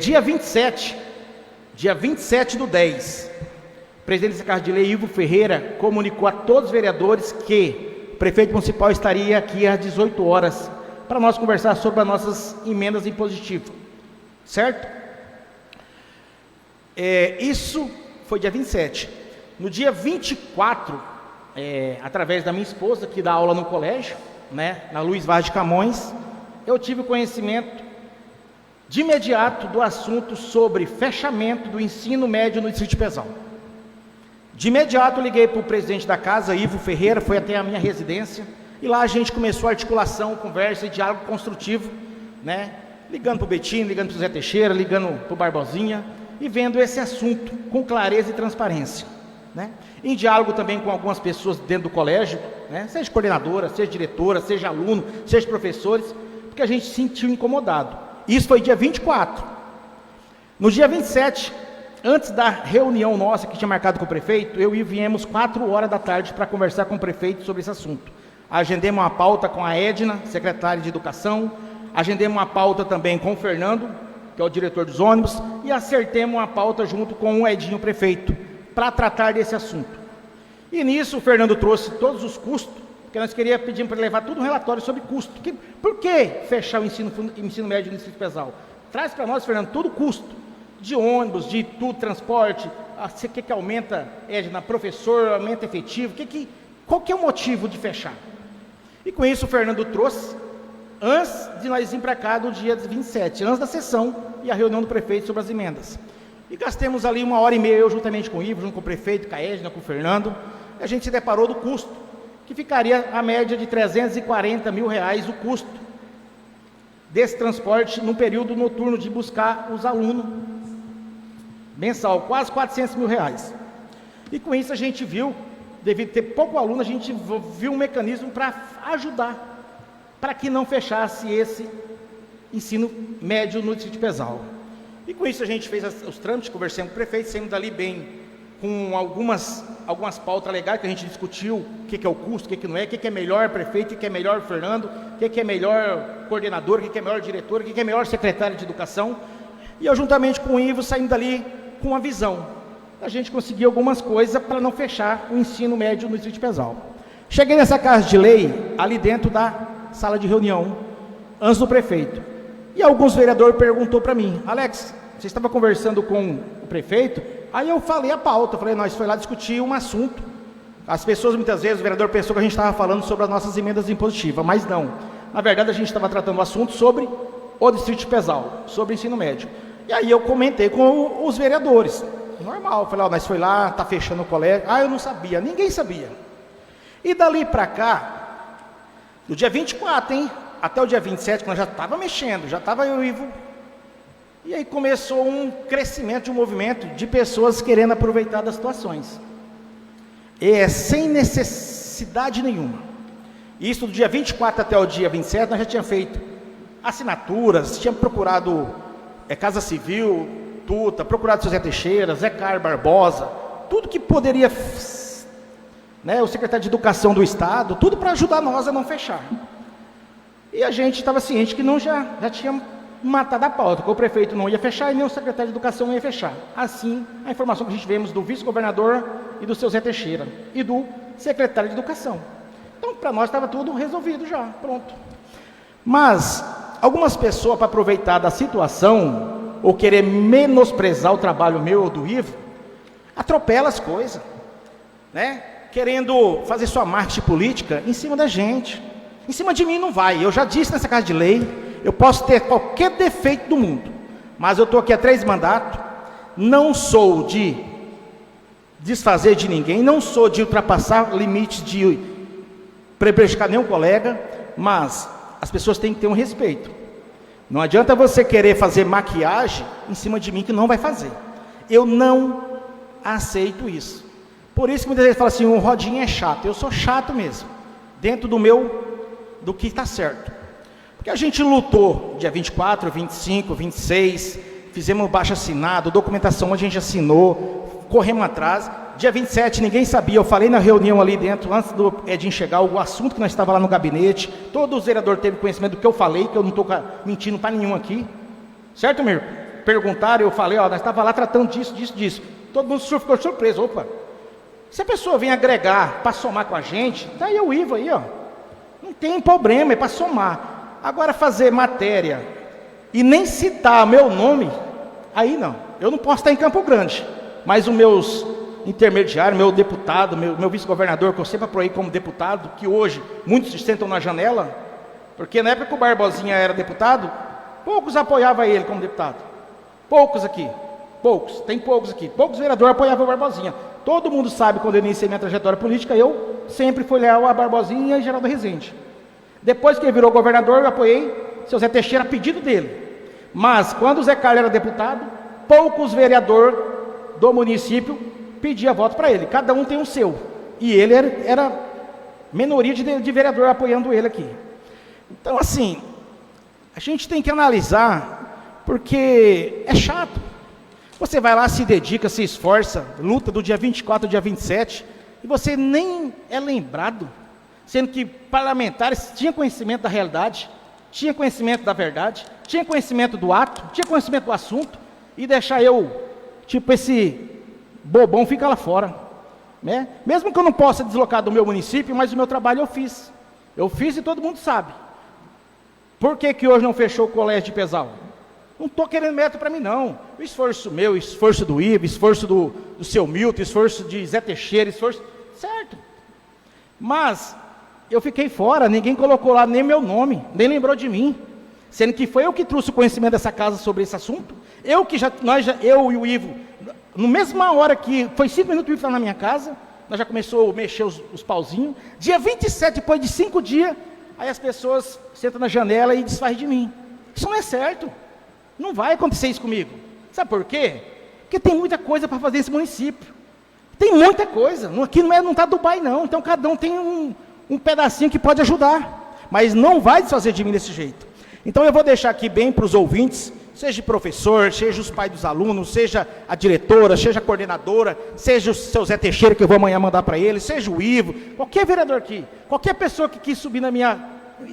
Dia 27 do 10, o presidente dessa Casa de Lei, Ivo Ferreira, comunicou a todos os vereadores que o prefeito municipal estaria aqui às 18 horas para nós conversar sobre as nossas emendas impositivas, certo? Isso foi dia 27. No dia 24, através da minha esposa, que dá aula no colégio, né, na Luiz Vaz de Camões, eu tive conhecimento de imediato do assunto sobre fechamento do ensino médio no Distrito de Pezão. De imediato liguei para o presidente da casa, Ivo Ferreira, foi até a minha residência, e lá a gente começou a articulação, conversa e diálogo construtivo, né, ligando para o Betinho, ligando para o Zé Teixeira, ligando para o Barbosinha, e vendo esse assunto com clareza e transparência, né? Em diálogo também com algumas pessoas dentro do colégio, né? Seja coordenadora, seja diretora, seja aluno, seja professores, porque a gente se sentiu incomodado. Isso foi dia 24. No dia 27, antes da reunião nossa que tinha marcado com o prefeito, eu e viemos 4 horas da tarde para conversar com o prefeito sobre esse assunto. Agendemos uma pauta com a Edna, secretária de Educação, agendemos uma pauta também com o Fernando, que é o diretor dos ônibus, e acertemos uma pauta junto com o Edinho, prefeito, para tratar desse assunto. E nisso o Fernando trouxe todos os custos, porque nós queríamos pedir para levar tudo um relatório sobre custo. Por que fechar o ensino médio no Distrito de Pezão? Traz para nós, Fernando, todo o custo, de ônibus, de tudo, transporte, o que aumenta, Edna, professor, aumenta efetivo, qual que é o motivo de fechar? E com isso o Fernando trouxe, antes de nós ir para cá do dia 27, antes da sessão e a reunião do prefeito sobre as emendas. E gastemos ali 1h30, eu juntamente com o Ivo, junto com o prefeito, com a Edna, com o Fernando, a gente se deparou do custo, que ficaria a média de R$340 mil o custo desse transporte no período noturno de buscar os alunos, mensal, quase R$400 mil. E com isso a gente viu, devido ter pouco aluno, a gente viu um mecanismo para ajudar, para que não fechasse esse ensino médio no Distrito de Pezão. E com isso a gente fez os trâmites, conversamos com o prefeito, saímos dali bem, com algumas pautas legais que a gente discutiu, o que é o custo, o que não é, o que é melhor prefeito, o que é melhor Fernando, o que é melhor coordenador, o que é melhor diretor, o que é melhor secretário de Educação. E eu, juntamente com o Ivo, saímos dali com uma visão. A gente conseguiu algumas coisas para não fechar o ensino médio no Distrito de Pezão. Cheguei nessa casa de lei, ali dentro da sala de reunião, antes do prefeito. E alguns vereadores perguntou para mim, Alex, você estava conversando com o prefeito? Aí eu falei a pauta, nós foi lá discutir um assunto. As pessoas, muitas vezes, o vereador pensou que a gente estava falando sobre as nossas emendas impositivas, mas não. Na verdade, a gente estava tratando o assunto sobre o Distrito de Pezão, sobre o ensino médio. E aí eu comentei com os vereadores. Normal, falei, nós foi lá, está fechando o colégio. Eu não sabia, ninguém sabia. E dali para cá, do dia 24, até o dia 27, que nós já estava mexendo, já estava eu e o Ivo. E aí começou um crescimento de um movimento de pessoas querendo aproveitar das situações. Sem necessidade nenhuma. Isso do dia 24 até o dia 27, nós já tínhamos feito assinaturas, tínhamos procurado Casa Civil, Tuta, procurado o seu Zé Teixeira, Zé Carlos Barbosa, tudo que poderia, o secretário de Educação do Estado, tudo para ajudar nós a não fechar. E a gente estava ciente que já tinha matado a pauta, que o prefeito não ia fechar e nem o secretário de Educação não ia fechar. Assim, a informação que a gente vemos do vice-governador e do seu Zé Teixeira e do secretário de Educação. Então, para nós estava tudo resolvido já, pronto. Mas, algumas pessoas, para aproveitar da situação, ou querer menosprezar o trabalho meu ou do Ivo, atropela as coisas, querendo fazer sua marketing política em cima da gente. Em cima de mim não vai. Eu já disse nessa casa de lei, eu posso ter qualquer defeito do mundo, mas eu estou aqui há 3 mandatos, não sou de desfazer de ninguém, não sou de ultrapassar limites de prejudicar nenhum colega, mas as pessoas têm que ter um respeito. Não adianta você querer fazer maquiagem em cima de mim que não vai fazer. Eu não aceito isso. Por isso que muitas vezes fala assim, o Rodinha é chato. Eu sou chato mesmo, dentro do que está certo. Porque a gente lutou dia 24, 25, 26, fizemos baixo assinado, documentação a gente assinou, corremos atrás. Dia 27 ninguém sabia, eu falei na reunião ali dentro, antes do Edinho chegar, o assunto que nós estávamos lá no gabinete, todo o vereador teve conhecimento do que eu falei, que eu não estou mentindo para nenhum aqui. Certo, Mirko? Perguntaram, eu falei, nós estávamos lá tratando disso. Todo mundo ficou surpreso, opa. Se a pessoa vem agregar para somar com a gente, tá aí o Ivo aí, não tem problema, é para somar. Agora fazer matéria e nem citar meu nome, aí não. Eu não posso estar em Campo Grande, mas os meus intermediários, meu deputado, meu vice-governador, que eu sempre apoiei como deputado, que hoje muitos sentam na janela, porque na época que o Barbosinha era deputado, poucos apoiavam ele como deputado. Poucos aqui, poucos, tem poucos aqui. Poucos vereadores apoiavam o Barbosinha. Todo mundo sabe, quando eu iniciei minha trajetória política, eu sempre fui leal a Barbosinha e Geraldo Rezende. Depois que ele virou governador, eu apoiei seu Zé Teixeira a pedido dele. Mas, quando o Zé Carlos era deputado, poucos vereadores do município pediam voto para ele. Cada um tem o seu. E ele era minoria de vereador apoiando ele aqui. Então, assim, a gente tem que analisar, porque é chato. Você vai lá, se dedica, se esforça, luta do dia 24 ao dia 27, e você nem é lembrado, sendo que parlamentares tinham conhecimento da realidade, tinha conhecimento da verdade, tinha conhecimento do ato, tinha conhecimento do assunto, e deixar eu, tipo esse bobão, fica lá fora, né? Mesmo que eu não possa deslocar do meu município, mas o meu trabalho eu fiz. Eu fiz e todo mundo sabe. Por que hoje não fechou o colégio de Pesal? Não estou querendo mérito para mim, não. O esforço meu, o esforço do Ivo, o esforço do seu Milton, o esforço de Zé Teixeira, esforço... Certo. Mas eu fiquei fora, ninguém colocou lá nem meu nome, nem lembrou de mim. Sendo que foi eu que trouxe o conhecimento dessa casa sobre esse assunto. Eu e o Ivo, na mesma hora que foi 5 minutos que o Ivo estava na minha casa, nós já começou a mexer os pauzinhos. Dia 27, depois de 5 dias, aí as pessoas sentam na janela e desfazem de mim. Isso não é certo. Não vai acontecer isso comigo. Sabe por quê? Porque tem muita coisa para fazer nesse município. Tem muita coisa. Aqui não está Dubai, não. Então, cada um tem um pedacinho que pode ajudar. Mas não vai desfazer de mim desse jeito. Então, eu vou deixar aqui bem para os ouvintes, seja professor, seja os pais dos alunos, seja a diretora, seja a coordenadora, seja o seu Zé Teixeira, que eu vou amanhã mandar para ele, seja o Ivo, qualquer vereador aqui, qualquer pessoa que quis subir no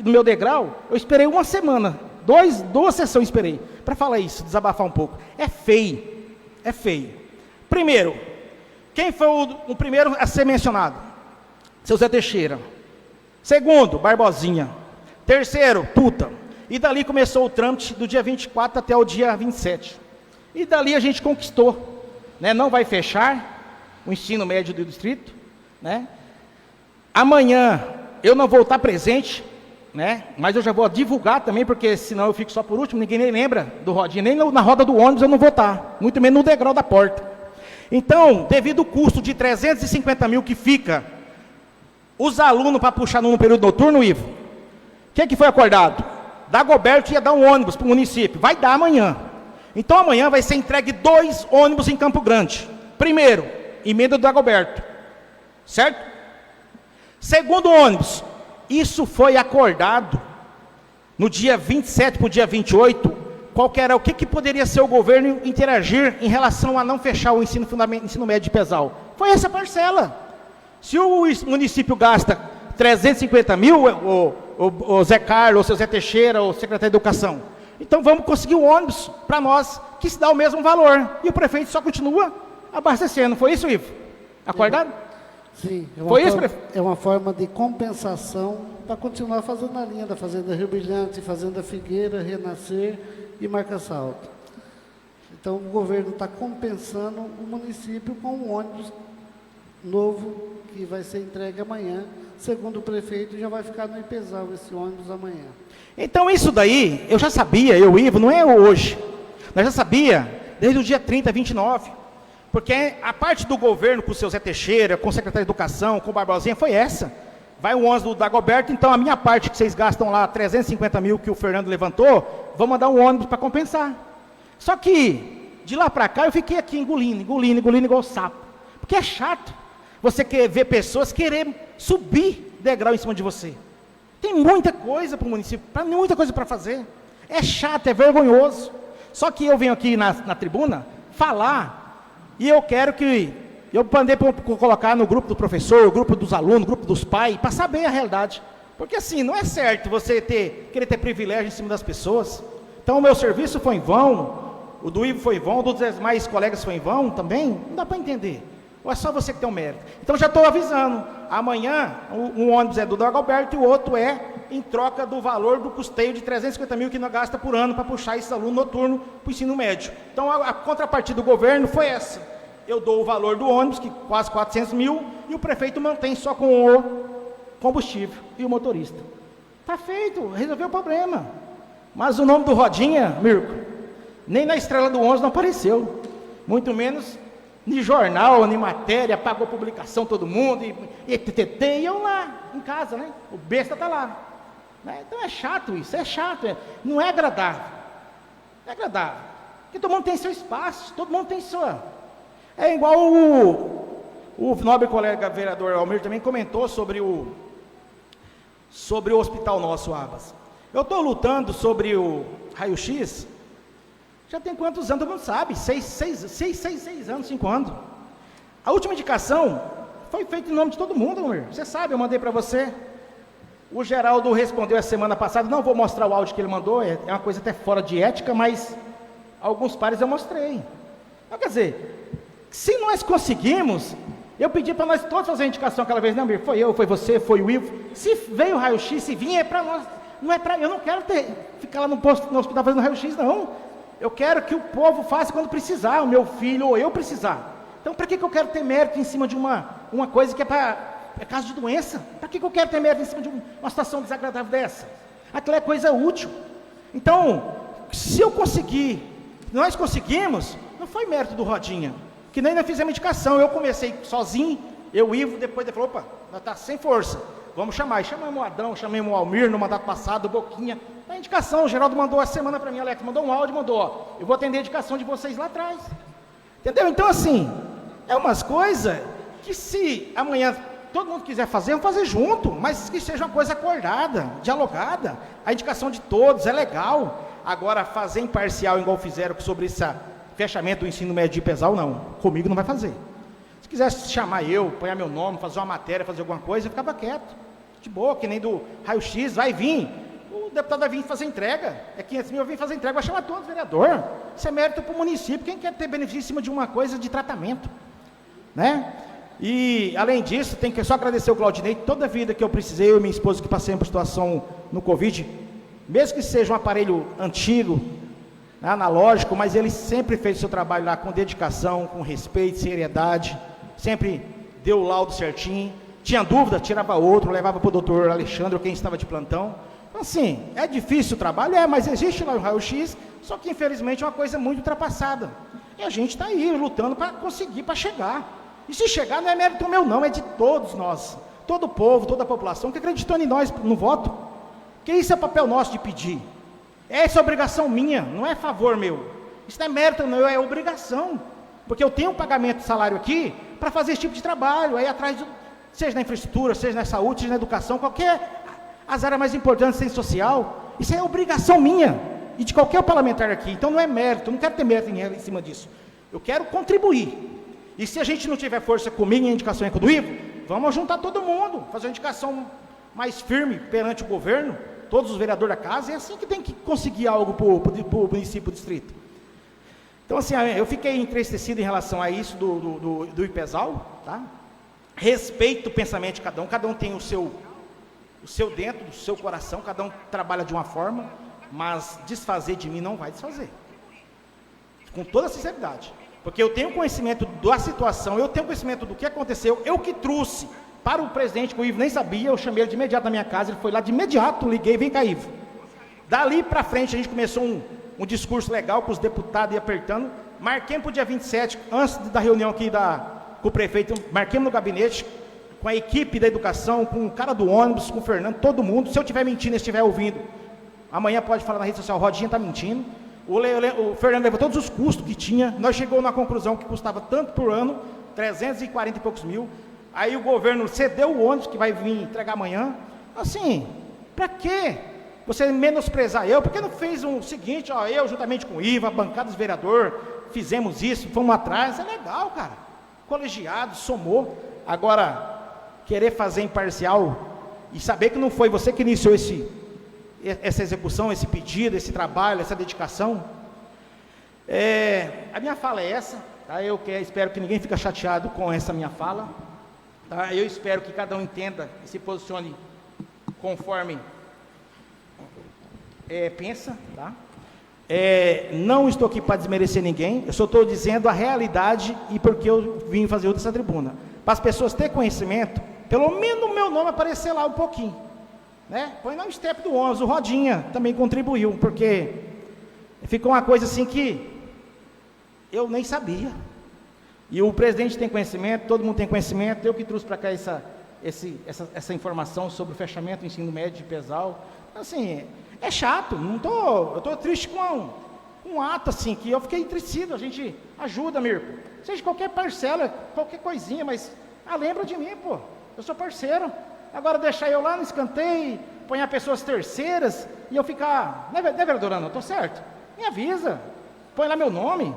meu degrau, eu esperei 1 semana. 2 sessões esperei, para falar isso, desabafar um pouco. É feio, é feio. Primeiro, quem foi o primeiro a ser mencionado? Seu Zé Teixeira. Segundo, Barbosinha. Terceiro, puta. E dali começou o trâmite do dia 24 até o dia 27. E dali a gente conquistou, né? Não vai fechar o ensino médio do distrito, né? Amanhã eu não vou estar presente, né? Mas eu já vou divulgar também, porque senão eu fico só por último, ninguém nem lembra do Rodinha, nem na roda do ônibus eu não vou estar, muito menos no degrau da porta. Então, devido ao custo de 350 mil que fica os alunos para puxar no período noturno, Ivo, o que foi acordado? Dagoberto ia dar um ônibus para o município, vai dar amanhã. Então amanhã vai ser entregue 2 ônibus em Campo Grande. Primeiro, emenda do Dagoberto, certo? Segundo ônibus, isso foi acordado no dia 27 para o dia 28, o que poderia ser o governo interagir em relação a não fechar o ensino médio de Pesal? Foi essa parcela. Se o município gasta 350 mil, o Zé Carlos, o seu Zé Teixeira, o secretário de Educação, então vamos conseguir um ônibus para nós que se dá o mesmo valor. E o prefeito só continua abastecendo. Foi isso, Ivo? Acordado? Sim, é uma forma de compensação para continuar fazendo a linha da Fazenda Rio Brilhante, Fazenda Figueira, Renascer e Marca Salto. Então, o governo está compensando o município com um ônibus novo que vai ser entregue amanhã. Segundo o prefeito, já vai ficar no IPESAL esse ônibus amanhã. Então isso daí, eu já sabia, eu, Ivo, não é hoje. Nós já sabia desde o dia 30, 29. Porque a parte do governo com o seu Zé Teixeira, com o secretário de Educação, com o Barbosinha, foi essa. Vai o ônibus do Dagoberto, então a minha parte que vocês gastam lá, 350 mil que o Fernando levantou, vou mandar um ônibus para compensar. Só que, de lá para cá, eu fiquei aqui engolindo igual sapo. Porque é chato você quer ver pessoas querer subir degrau em cima de você. Tem muita coisa para o município, muita coisa para fazer. É chato, é vergonhoso. Só que eu venho aqui na tribuna falar, e eu quero que eu mandei para colocar no grupo do professor, o grupo dos alunos, o grupo dos pais, para saber a realidade. Porque assim, não é certo você querer ter privilégio em cima das pessoas. Então o meu serviço foi em vão, o do Ivo foi em vão, o dos demais colegas foi em vão também, não dá para entender. Ou é só você que tem o mérito? Então já estou avisando, amanhã um ônibus é do Dagoberto e o outro é em troca do valor do custeio de 350 mil que nós gasta por ano para puxar esses alunos noturnos para o ensino médio. Então a contrapartida do governo foi essa. Eu dou o valor do ônibus, que quase 400 mil, e o prefeito mantém só com o combustível e o motorista. Está feito, resolveu o problema. Mas o nome do Rodinha, Mirko, nem na estrela do 11 não apareceu. Muito menos em jornal, em matéria, pagou publicação todo mundo, e eu lá, em casa, né? O besta está lá. Né? Então é chato isso, é chato, não é agradável. Não é agradável. Porque todo mundo tem seu espaço, todo mundo tem sua... É igual o nobre colega vereador Almir também comentou sobre o hospital nosso, Abas. Eu estou lutando sobre o raio-x, já tem quantos anos, todo mundo sabe, 6 anos, 5 anos. A última indicação foi feita em nome de todo mundo, Almir. Você sabe, eu mandei para você. O Geraldo respondeu a semana passada, não vou mostrar o áudio que ele mandou, é uma coisa até fora de ética, mas alguns pares eu mostrei. Então, quer dizer... Se nós conseguimos, eu pedi para nós todos fazer a indicação aquela vez, não, foi eu, foi você, foi o Ivo. Se veio o raio-x, se vinha, é para nós. Não é para, eu não quero ficar lá no hospital fazendo raio-x, não. Eu quero que o povo faça quando precisar, o meu filho ou eu precisar. Então, para que eu quero ter mérito em cima de uma coisa que é caso de doença? Para que eu quero ter mérito em cima de uma situação desagradável dessa? Aquilo é coisa útil. Então, se eu conseguir, nós conseguimos, não foi mérito do Rodinha. Que nem nós fizemos indicação, eu comecei sozinho, eu, Ivo, depois ele falou, opa, nós está sem força, vamos chamar. E chamamos o Adão, chamamos o Almir no mandato passado, o Boquinha. A indicação, o Geraldo mandou a semana para mim, Alex, mandou um áudio, mandou, ó, eu vou atender a indicação de vocês lá atrás. Entendeu? Então, assim, é umas coisas que se amanhã todo mundo quiser fazer, vamos fazer junto, mas que seja uma coisa acordada, dialogada. A indicação de todos é legal. Agora, fazer imparcial, igual fizeram sobre essa... fechamento do ensino médio de IPESAL, não. Comigo não vai fazer. Se quisesse chamar eu, põe meu nome, fazer uma matéria, fazer alguma coisa, eu ficava quieto. De boa, que nem do raio-x, vai vir. O deputado vai vir fazer entrega. É 500 mil, vai vir fazer entrega, vai chamar todos, vereador. Isso é mérito para o município. Quem quer ter benefício em cima de uma coisa de tratamento? Né? E, além disso, tem que só agradecer o Claudinei. Toda a vida que eu precisei, eu e minha esposa, que passei por situação no Covid, mesmo que seja um aparelho antigo, analógico, mas ele sempre fez o seu trabalho lá com dedicação, com respeito, seriedade, sempre deu o laudo certinho, tinha dúvida, tirava outro, levava para o doutor Alexandre, ou quem estava de plantão. Então, assim, é difícil o trabalho, mas existe lá o raio-x, só que infelizmente é uma coisa muito ultrapassada, e a gente está aí lutando para conseguir, para chegar, e se chegar não é mérito meu não, é de todos nós, todo o povo, toda a população que acreditou em nós no voto, que isso é papel nosso de pedir. Essa é obrigação minha, não é favor meu. Isso não é mérito meu, é obrigação. Porque eu tenho um pagamento de salário aqui para fazer esse tipo de trabalho, aí atrás, seja na infraestrutura, seja na saúde, seja na educação, qualquer as áreas mais importantes, seja social. Isso é obrigação minha e de qualquer parlamentar aqui. Então não é mérito, eu não quero ter mérito em cima disso. Eu quero contribuir. E se a gente não tiver força comigo em indicação com o do Ivo, vamos juntar todo mundo, fazer uma indicação mais firme perante o governo, todos os vereadores da casa, é assim que tem que conseguir algo para o município, do distrito. Então, assim, eu fiquei entristecido em relação a isso do IPESAL, tá? Respeito o pensamento de cada um tem o seu dentro, o seu coração, cada um trabalha de uma forma, mas desfazer de mim não vai desfazer. Com toda sinceridade. Porque eu tenho conhecimento da situação, eu tenho conhecimento do que aconteceu, eu que trouxe para o presidente, que o Ivo nem sabia, eu chamei ele de imediato na minha casa, ele foi lá de imediato, liguei, vem cá, Ivo. Dali para frente a gente começou um discurso legal com os deputados e apertando, marquemos para o dia 27, antes da reunião aqui com o prefeito, marquemos no gabinete, com a equipe da educação, com o cara do ônibus, com o Fernando, todo mundo. Se eu estiver mentindo, se estiver ouvindo, amanhã pode falar na rede social, Rodinha está mentindo. O Fernando levou todos os custos que tinha, nós chegamos na conclusão que custava tanto por ano, 340 e poucos mil. Aí o governo cedeu o ônibus que vai vir entregar amanhã. Assim, para quê? Você menosprezar eu? Por que não fez o seguinte, ó, eu juntamente com o Iva, a bancada dos vereadores, fizemos isso, fomos atrás, é legal, cara. Colegiado, somou. Agora, querer fazer imparcial e saber que não foi você que iniciou essa execução, esse pedido, esse trabalho, essa dedicação. A minha fala é essa, tá? Eu espero que ninguém fique chateado com essa minha fala, tá? Eu espero que cada um entenda e se posicione conforme pensa, tá? Não estou aqui para desmerecer ninguém, eu só estou dizendo a realidade e porque eu vim fazer outra tribuna. Para as pessoas terem conhecimento, pelo menos o meu nome aparecer lá um pouquinho, né? Põe lá o step do ônibus, o Rodinha também contribuiu, porque ficou uma coisa assim que eu nem sabia. E o presidente tem conhecimento, todo mundo tem conhecimento, eu que trouxe para cá essa informação sobre o fechamento do ensino médio de Pesal. Assim, é chato, eu estou triste com um ato assim, que eu fiquei entristecido. A gente ajuda, Mirko, seja qualquer parcela, qualquer coisinha, mas lembra de mim, pô, eu sou parceiro. Agora deixar eu lá no escanteio, ponhar pessoas terceiras e eu ficar, né, vereador Ana, eu estou certo? Me avisa, põe lá meu nome.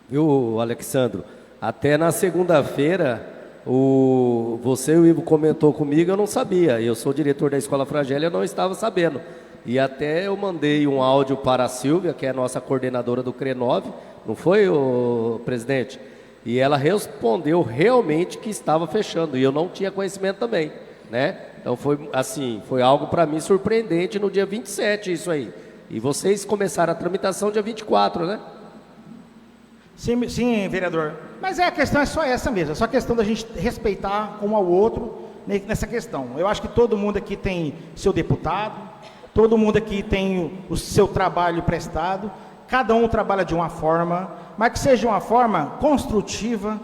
Viu, Alexandro? Até na segunda-feira, você e o Ivo comentou comigo, eu não sabia. Eu sou diretor da Escola Fragélia, eu não estava sabendo. E até eu mandei um áudio para a Silvia, que é a nossa coordenadora do CRE9, não foi, presidente? E ela respondeu realmente que estava fechando, e eu não tinha conhecimento também, né? Então foi algo para mim surpreendente no dia 27, isso aí. E vocês começaram a tramitação dia 24, né? Sim, vereador. Mas a questão é só essa mesmo, é só a questão da gente respeitar um ao outro nessa questão. Eu acho que todo mundo aqui tem seu deputado, todo mundo aqui tem o seu trabalho prestado, cada um trabalha de uma forma, mas que seja uma forma construtiva,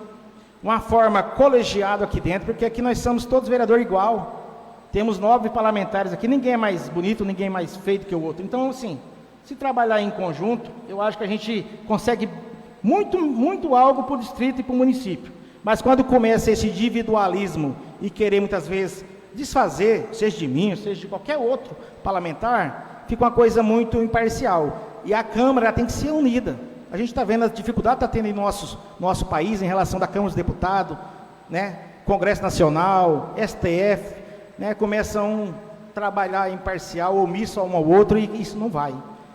uma forma colegiada aqui dentro, porque aqui nós somos todos vereadores igual. Temos 9 parlamentares aqui, ninguém é mais bonito, ninguém é mais feio que o outro. Então, assim, se trabalhar em conjunto, eu acho que a gente consegue muito algo para o distrito e para o município. Mas quando começa esse individualismo e querer muitas vezes desfazer, seja de mim, seja de qualquer outro parlamentar, fica uma coisa muito imparcial. E a Câmara tem que ser unida. A gente está vendo a dificuldade que está tendo em nosso país em relação da Câmara dos Deputados, né? Congresso Nacional, STF, né? Começam a trabalhar imparcial, omisso a um ao outro, e isso não vai.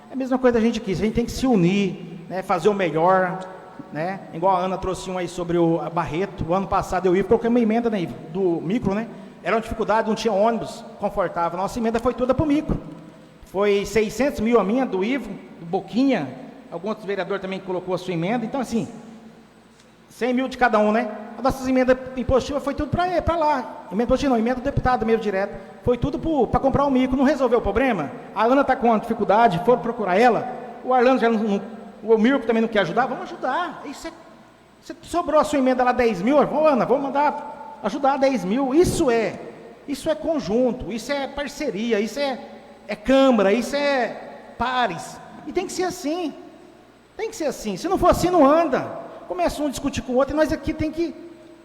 É a mesma coisa da gente aqui, a gente tem que se unir, né? Fazer o melhor, né? Igual a Ana trouxe um aí sobre a Barreto. O ano passado eu coloquei uma emenda, né, do micro, né? Era uma dificuldade, não tinha ônibus confortável. Nossa emenda foi toda para o micro. Foi 600 mil a minha, do Ivo, do Boquinha. Algum outro vereador também colocou a sua emenda. Então, assim, 100 mil de cada um, né? A nossa emenda impositiva foi tudo para lá. Emenda impositiva não, emenda do deputado mesmo direto. Foi tudo para comprar o micro. Não resolveu o problema? A Ana está com uma dificuldade, foram procurar ela. O Arlando já o Mirko também não quer ajudar. Vamos ajudar. Você sobrou a sua emenda lá 10 mil. Ô, Ana, vamos mandar ajudar 10 mil. Isso é conjunto, isso é parceria, isso é Câmara, isso é pares. E tem que ser assim. Tem que ser assim. Se não for assim, não anda. Começa um a discutir com o outro e nós aqui tem que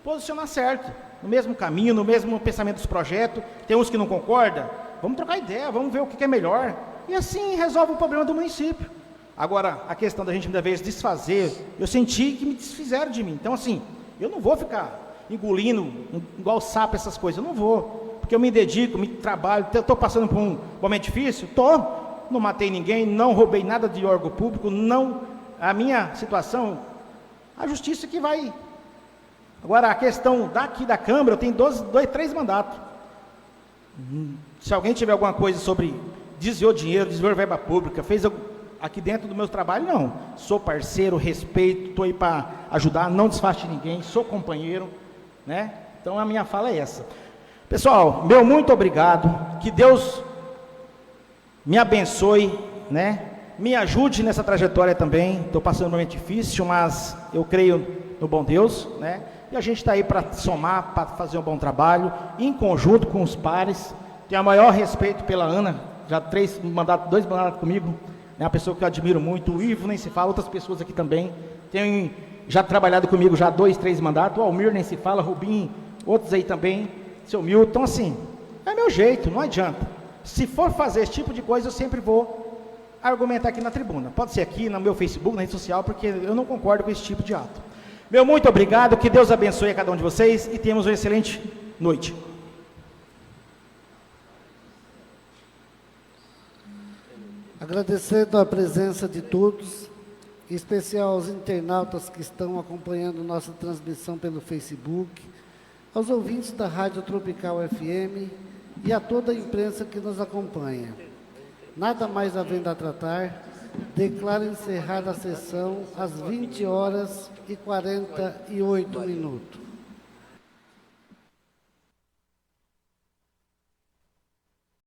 posicionar certo. No mesmo caminho, no mesmo pensamento dos projetos. Tem uns que não concordam. Vamos trocar ideia, vamos ver o que é melhor. E assim resolve o problema do município. Agora, a questão da gente, muitas vezes, desfazer. Eu senti que me desfizeram de mim. Então, assim, eu não vou ficar engolindo igual sapo essas coisas. Eu não vou. Porque eu me dedico, me trabalho. Estou passando por um momento difícil? Não matei ninguém, não roubei nada de órgão público, não. A minha situação, a justiça que vai. Agora, a questão daqui da Câmara, eu tenho 3 mandatos. Se alguém tiver alguma coisa sobre desviou dinheiro, desviou verba pública, fez aqui dentro do meu trabalho, não. Sou parceiro, respeito, estou aí para ajudar, não desfaço de ninguém, sou companheiro, né? Então a minha fala é essa. Pessoal, meu muito obrigado, que Deus me abençoe, né? Me ajude nessa trajetória também. Estou passando um momento difícil, mas eu creio no bom Deus, né? E a gente está aí para somar, para fazer um bom trabalho, em conjunto com os pares. Tenho o maior respeito pela Ana, já 2 mandatos comigo, é uma pessoa que eu admiro muito. O Ivo nem se fala, outras pessoas aqui também. Tem já trabalhado comigo já 2, 3 mandatos. O Almir nem se fala, Rubim, outros aí também, seu Milton. Então assim, é meu jeito, não adianta. Se for fazer esse tipo de coisa, eu sempre vou argumentar aqui na tribuna. Pode ser aqui, no meu Facebook, na rede social, porque eu não concordo com esse tipo de ato. Meu muito obrigado, que Deus abençoe a cada um de vocês e tenhamos uma excelente noite. Agradecendo a presença de todos, em especial aos internautas que estão acompanhando nossa transmissão pelo Facebook, aos ouvintes da Rádio Tropical FM e a toda a imprensa que nos acompanha. Nada mais havendo a tratar, declaro encerrada a sessão às 20h48.